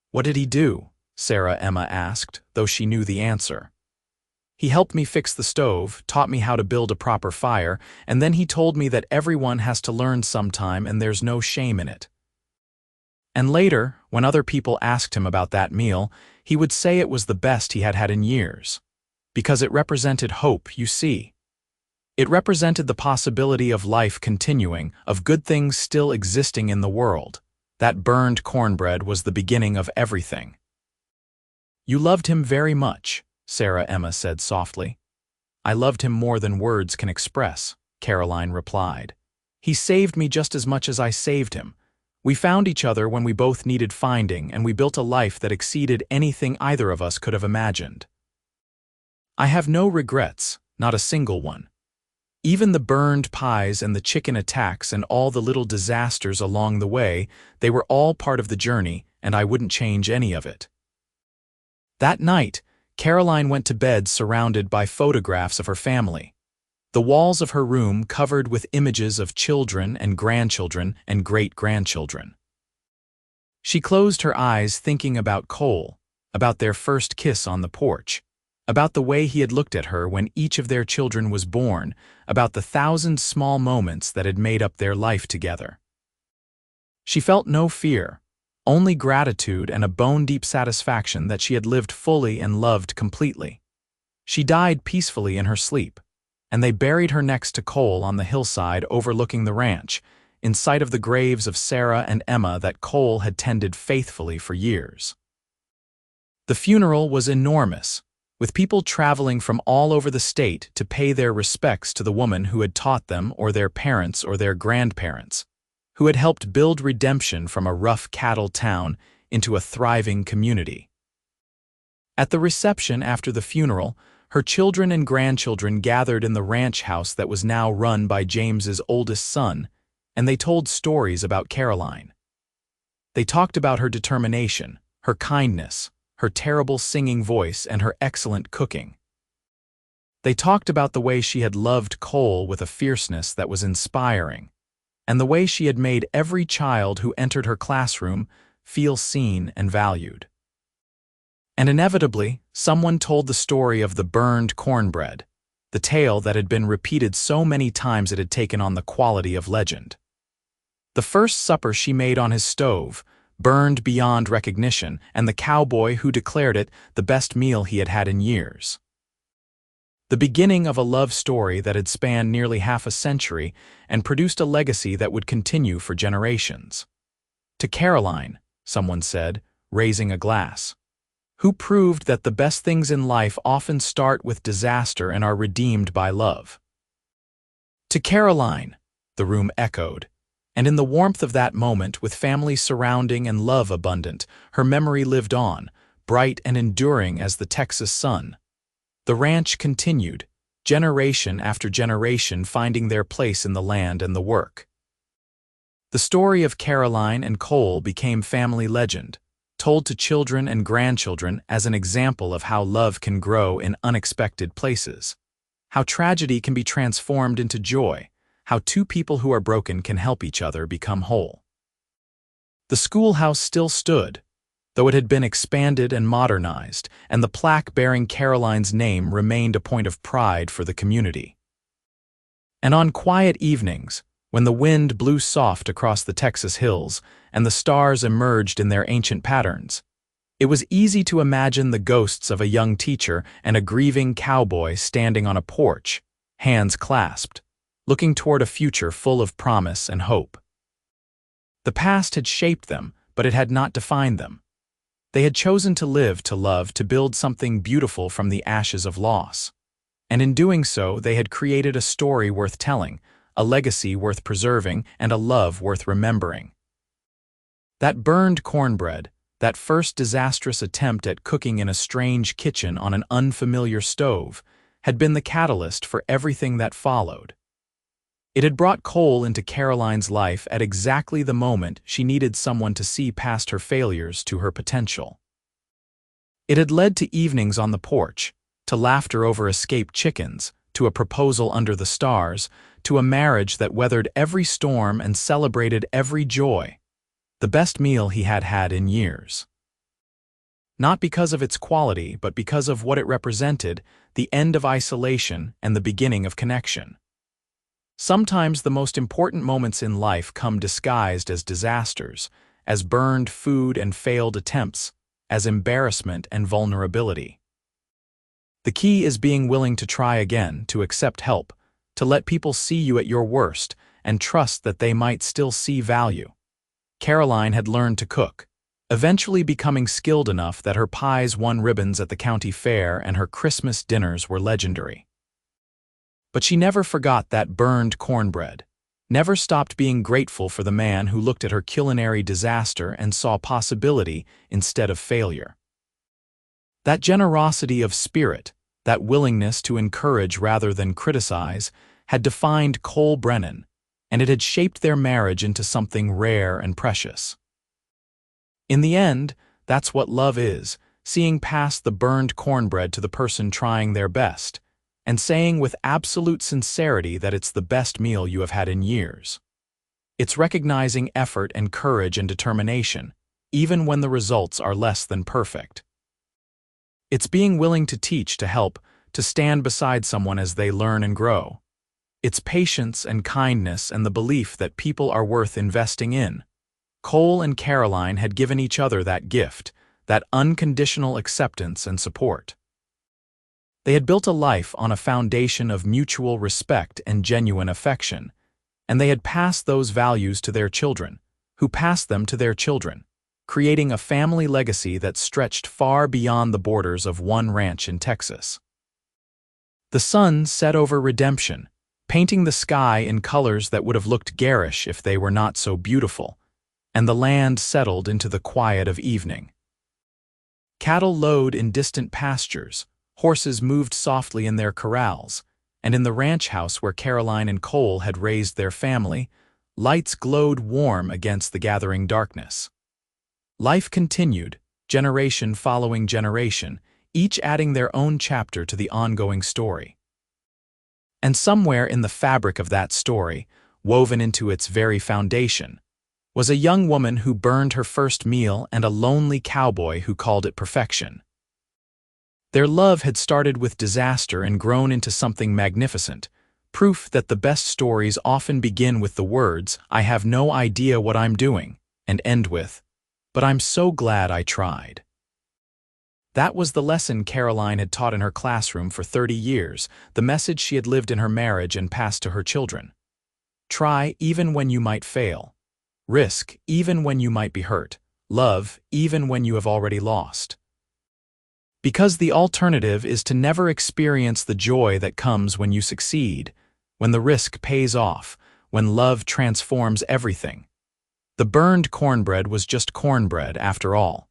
A: "What did he do?" Sarah Emma asked, though she knew the answer. "He helped me fix the stove, taught me how to build a proper fire, and then he told me that everyone has to learn sometime and there's no shame in it." And later, when other people asked him about that meal, he would say it was the best he had had in years. Because it represented hope, you see. It represented the possibility of life continuing, of good things still existing in the world. That burned cornbread was the beginning of everything. "You loved him very much," Sarah Emma said softly. "I loved him more than words can express," Caroline replied. "He saved me just as much as I saved him. We found each other when we both needed finding, and we built a life that exceeded anything either of us could have imagined. I have no regrets, not a single one. Even the burned pies and the chicken attacks and all the little disasters along the way, they were all part of the journey, and I wouldn't change any of it." That night, Caroline went to bed surrounded by photographs of her family. The walls of her room covered with images of children and grandchildren and great-grandchildren. She closed her eyes thinking about Cole, about their first kiss on the porch, about the way he had looked at her when each of their children was born, about the 1,000 small moments that had made up their life together. She felt no fear, only gratitude and a bone-deep satisfaction that she had lived fully and loved completely. She died peacefully in her sleep, and they buried her next to Cole on the hillside overlooking the ranch, in sight of the graves of Sarah and Emma that Cole had tended faithfully for years. The funeral was enormous, with people traveling from all over the state to pay their respects to the woman who had taught them, or their parents or their grandparents, who had helped build redemption from a rough cattle town into a thriving community. At the reception after the funeral, her children and grandchildren gathered in the ranch house that was now run by James's oldest son, and they told stories about Caroline. They talked about her determination, her kindness, her terrible singing voice, and her excellent cooking. They talked about the way she had loved Cole with a fierceness that was inspiring, and the way she had made every child who entered her classroom feel seen and valued. And inevitably, someone told the story of the burned cornbread, the tale that had been repeated so many times it had taken on the quality of legend. The first supper she made on his stove, burned beyond recognition, and the cowboy who declared it the best meal he had had in years. The beginning of a love story that had spanned nearly half a century and produced a legacy that would continue for generations. To Caroline, someone said, raising a glass, who proved that the best things in life often start with disaster and are redeemed by love. To Caroline, the room echoed, and in the warmth of that moment, with family surrounding and love abundant, her memory lived on, bright and enduring as the Texas sun. The ranch continued, generation after generation finding their place in the land and the work. The story of Caroline and Cole became family legend, told to children and grandchildren as an example of how love can grow in unexpected places, how tragedy can be transformed into joy, how two people who are broken can help each other become whole. The schoolhouse still stood, though it had been expanded and modernized, and the plaque bearing Caroline's name remained a point of pride for the community. And on quiet evenings, when the wind blew soft across the Texas hills and the stars emerged in their ancient patterns, it was easy to imagine the ghosts of a young teacher and a grieving cowboy standing on a porch, hands clasped, looking toward a future full of promise and hope. The past had shaped them, but it had not defined them. They had chosen to live, to love, to build something beautiful from the ashes of loss. And in doing so, they had created a story worth telling, a legacy worth preserving, and a love worth remembering. That burned cornbread, that first disastrous attempt at cooking in a strange kitchen on an unfamiliar stove, had been the catalyst for everything that followed. It had brought Cole into Caroline's life at exactly the moment she needed someone to see past her failures to her potential. It had led to evenings on the porch, to laughter over escaped chickens, to a proposal under the stars, to a marriage that weathered every storm and celebrated every joy, the best meal he had had in years. Not because of its quality, but because of what it represented, the end of isolation and the beginning of connection. Sometimes the most important moments in life come disguised as disasters, as burned food and failed attempts, as embarrassment and vulnerability. The key is being willing to try again, to accept help, to let people see you at your worst, and trust that they might still see value. Caroline had learned to cook, eventually becoming skilled enough that her pies won ribbons at the county fair and her Christmas dinners were legendary. But she never forgot that burned cornbread, never stopped being grateful for the man who looked at her culinary disaster and saw possibility instead of failure. That generosity of spirit, that willingness to encourage rather than criticize, had defined Cole Brennan, and it had shaped their marriage into something rare and precious. In the end, that's what love is, seeing past the burned cornbread to the person trying their best, and saying with absolute sincerity that it's the best meal you have had in years. It's recognizing effort and courage and determination, even when the results are less than perfect. It's being willing to teach, to help, to stand beside someone as they learn and grow. It's patience and kindness and the belief that people are worth investing in. Cole and Caroline had given each other that gift, that unconditional acceptance and support. They had built a life on a foundation of mutual respect and genuine affection, and they had passed those values to their children, who passed them to their children, creating a family legacy that stretched far beyond the borders of one ranch in Texas. The sun set over redemption, painting the sky in colors that would have looked garish if they were not so beautiful, and the land settled into the quiet of evening. Cattle lowed in distant pastures, horses moved softly in their corrals, and in the ranch house where Caroline and Cole had raised their family, lights glowed warm against the gathering darkness. Life continued, generation following generation, each adding their own chapter to the ongoing story. And somewhere in the fabric of that story, woven into its very foundation, was a young woman who burned her first meal and a lonely cowboy who called it perfection. Their love had started with disaster and grown into something magnificent, proof that the best stories often begin with the words, "I have no idea what I'm doing," and end with, "But I'm so glad I tried." That was the lesson Caroline had taught in her classroom for 30 years, the message she had lived in her marriage and passed to her children. Try even when you might fail. Risk even when you might be hurt. Love even when you have already lost. Because the alternative is to never experience the joy that comes when you succeed, when the risk pays off, when love transforms everything. The burned cornbread was just cornbread after all.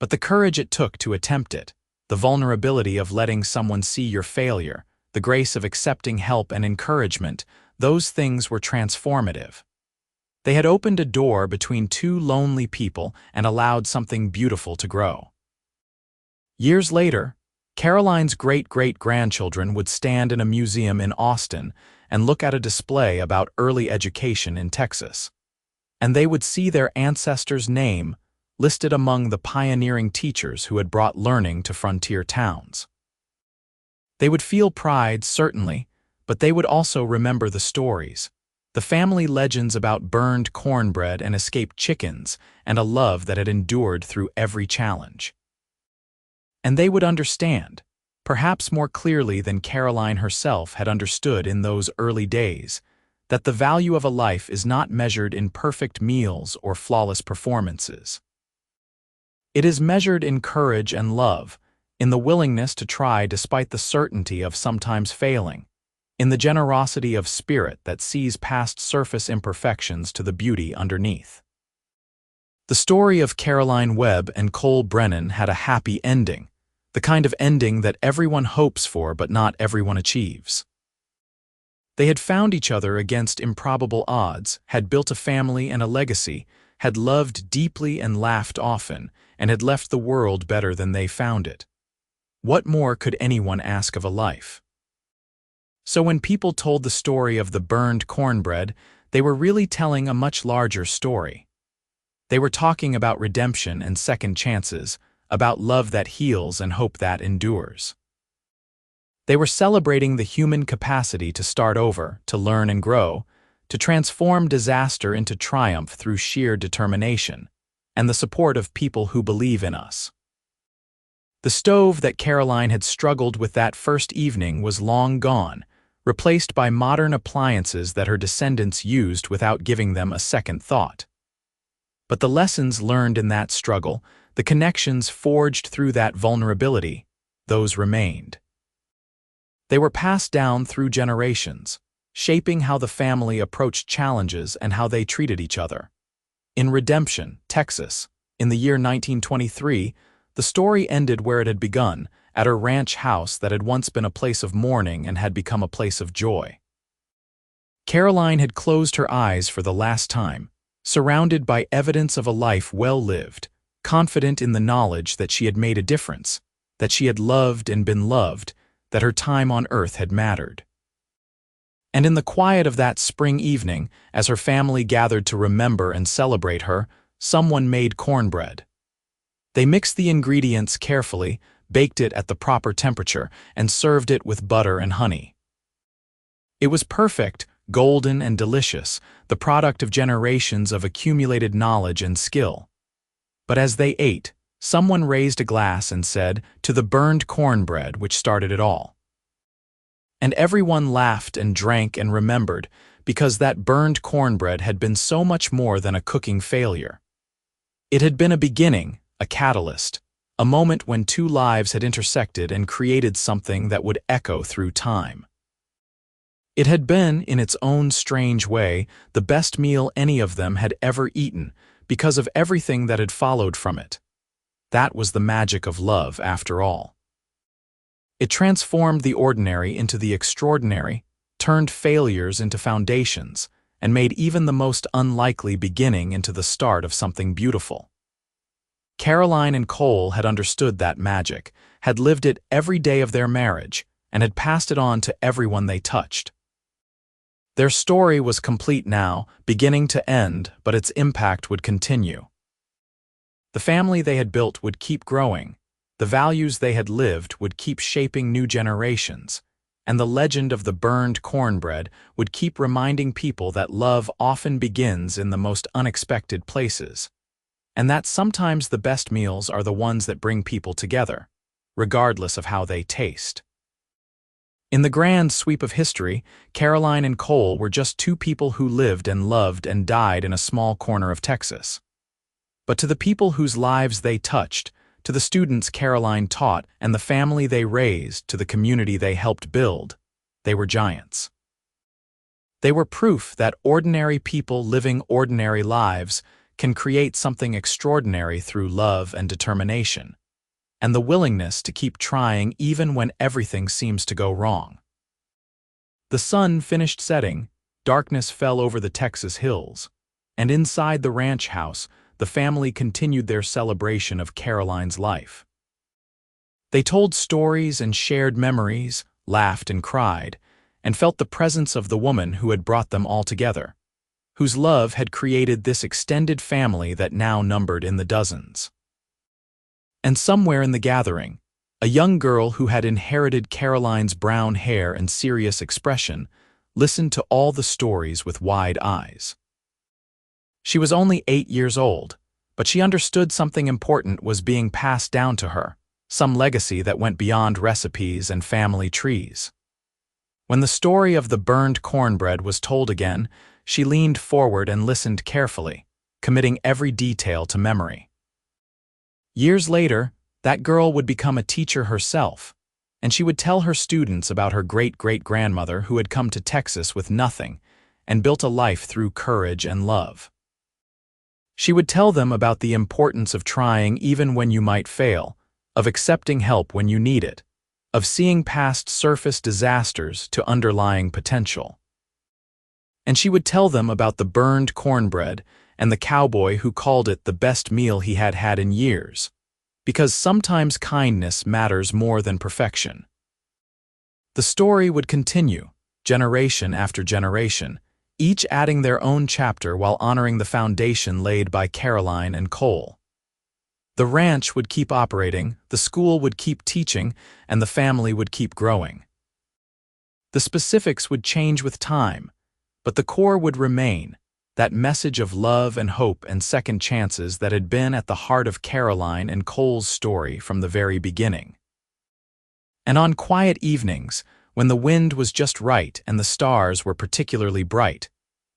A: But the courage it took to attempt it, the vulnerability of letting someone see your failure, the grace of accepting help and encouragement, those things were transformative. They had opened a door between two lonely people and allowed something beautiful to grow. Years later, Caroline's great-great-grandchildren would stand in a museum in Austin and look at a display about early education in Texas. And they would see their ancestors' name listed among the pioneering teachers who had brought learning to frontier towns. They would feel pride, certainly, but they would also remember the stories, the family legends about burned cornbread and escaped chickens, and a love that had endured through every challenge. And they would understand, perhaps more clearly than Caroline herself had understood in those early days, that the value of a life is not measured in perfect meals or flawless performances. It is measured in courage and love, in the willingness to try despite the certainty of sometimes failing, in the generosity of spirit that sees past surface imperfections to the beauty underneath. The story of Caroline Webb and Cole Brennan had a happy ending, the kind of ending that everyone hopes for but not everyone achieves. They had found each other against improbable odds, had built a family and a legacy, had loved deeply and laughed often, and had left the world better than they found it. What more could anyone ask of a life? So when people told the story of the burned cornbread, they were really telling a much larger story. They were talking about redemption and second chances, about love that heals and hope that endures. They were celebrating the human capacity to start over, to learn and grow, to transform disaster into triumph through sheer determination, and the support of people who believe in us. The stove that Caroline had struggled with that first evening was long gone, replaced by modern appliances that her descendants used without giving them a second thought. But the lessons learned in that struggle, the connections forged through that vulnerability, those remained. They were passed down through generations, shaping how the family approached challenges and how they treated each other. In Redemption, Texas, in the year 1923, the story ended where it had begun, at a ranch house that had once been a place of mourning and had become a place of joy. Caroline had closed her eyes for the last time, surrounded by evidence of a life well lived, confident in the knowledge that she had made a difference, that she had loved and been loved, that her time on earth had mattered. And in the quiet of that spring evening, as her family gathered to remember and celebrate her, someone made cornbread. They mixed the ingredients carefully, baked it at the proper temperature, and served it with butter and honey. It was perfect, golden and delicious, the product of generations of accumulated knowledge and skill. But as they ate, Someone raised a glass and said, "To the burned cornbread which started it all." And everyone laughed and drank and remembered, because that burned cornbread had been so much more than a cooking failure. It had been a beginning, a catalyst, a moment when two lives had intersected and created something that would echo through time. It had been, in its own strange way, the best meal any of them had ever eaten, because of everything that had followed from it. That was the magic of love, after all. It transformed the ordinary into the extraordinary, turned failures into foundations, and made even the most unlikely beginning into the start of something beautiful. Caroline and Cole had understood that magic, had lived it every day of their marriage, and had passed it on to everyone they touched. Their story was complete now, beginning to end, but its impact would continue. The family they had built would keep growing, the values they had lived would keep shaping new generations, and the legend of the burned cornbread would keep reminding people that love often begins in the most unexpected places, and that sometimes the best meals are the ones that bring people together, regardless of how they taste. In the grand sweep of history, Caroline and Cole were just two people who lived and loved and died in a small corner of Texas. But to the people whose lives they touched, to the students Caroline taught and the family they raised, to the community they helped build, they were giants. They were proof that ordinary people living ordinary lives can create something extraordinary through love and determination, and the willingness to keep trying even when everything seems to go wrong. The sun finished setting, darkness fell over the Texas hills, and inside the ranch house, the family continued their celebration of Caroline's life. They told stories and shared memories, laughed and cried, and felt the presence of the woman who had brought them all together, whose love had created this extended family that now numbered in the dozens. And somewhere in the gathering, a young girl who had inherited Caroline's brown hair and serious expression listened to all the stories with wide eyes. She was only 8 years old, but she understood something important was being passed down to her, some legacy that went beyond recipes and family trees. When the story of the burned cornbread was told again, she leaned forward and listened carefully, committing every detail to memory. Years later, that girl would become a teacher herself, and she would tell her students about her great-great-grandmother who had come to Texas with nothing and built a life through courage and love. She would tell them about the importance of trying even when you might fail, of accepting help when you need it, of seeing past surface disasters to underlying potential. And she would tell them about the burned cornbread and the cowboy who called it the best meal he had had in years, because sometimes kindness matters more than perfection. The story would continue, generation after generation, each adding their own chapter while honoring the foundation laid by Caroline and Cole. The ranch would keep operating, the school would keep teaching, and the family would keep growing. The specifics would change with time, but the core would remain, that message of love and hope and second chances that had been at the heart of Caroline and Cole's story from the very beginning. And on quiet evenings, when the wind was just right and the stars were particularly bright,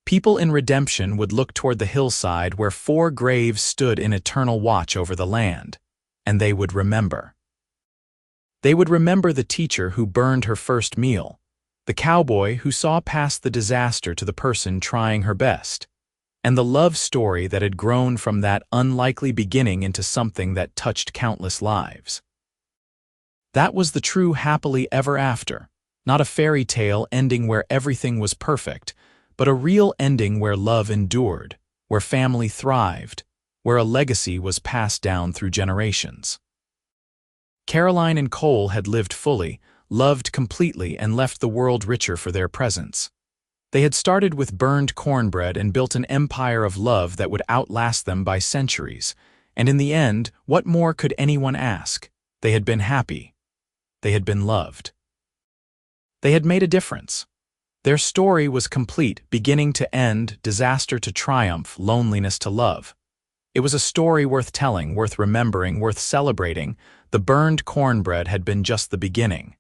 A: people in redemption would look toward the hillside where 4 graves stood in eternal watch over the land, and they would remember. They would remember the teacher who burned her first meal, the cowboy who saw past the disaster to the person trying her best, and the love story that had grown from that unlikely beginning into something that touched countless lives. That was the true happily ever after, not a fairy tale ending where everything was perfect, but a real ending where love endured, where family thrived, where a legacy was passed down through generations. Caroline and Cole had lived fully, loved completely, and left the world richer for their presence. They had started with burned cornbread and built an empire of love that would outlast them by centuries, and in the end, what more could anyone ask? They had been happy. They had been loved. They had made a difference. Their story was complete, beginning to end, disaster to triumph, loneliness to love. It was a story worth telling, worth remembering, worth celebrating. The burned cornbread had been just the beginning.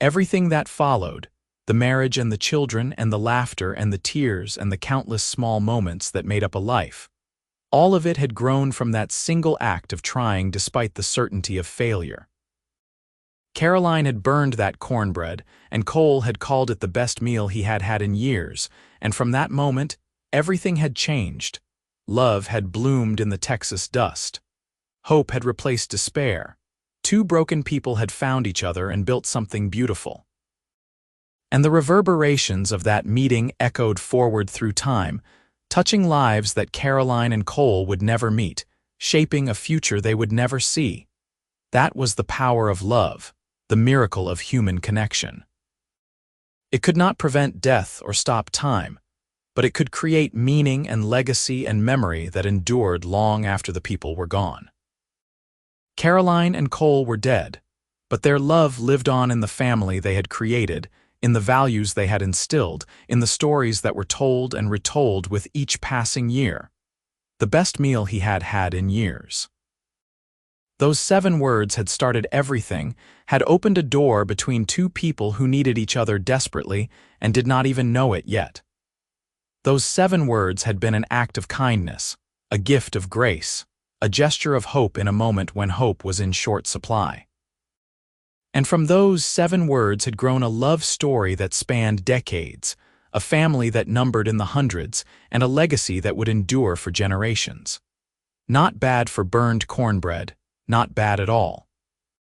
A: Everything that followed, the marriage and the children and the laughter and the tears and the countless small moments that made up a life, all of it had grown from that single act of trying despite the certainty of failure. Caroline had burned that cornbread, and Cole had called it the best meal he had had in years, and from that moment, everything had changed. Love had bloomed in the Texas dust. Hope had replaced despair. Two broken people had found each other and built something beautiful. And the reverberations of that meeting echoed forward through time, touching lives that Caroline and Cole would never meet, shaping a future they would never see. That was the power of love, the miracle of human connection. It could not prevent death or stop time, but it could create meaning and legacy and memory that endured long after the people were gone. Caroline and Cole were dead, but their love lived on in the family they had created, in the values they had instilled, in the stories that were told and retold with each passing year. The best meal he had had in years. Those 7 words had started everything, had opened a door between two people who needed each other desperately and did not even know it yet. Those 7 words had been an act of kindness, a gift of grace, a gesture of hope in a moment when hope was in short supply. And from those 7 words had grown a love story that spanned decades, a family that numbered in the hundreds, and a legacy that would endure for generations. Not bad for burned cornbread, not bad at all.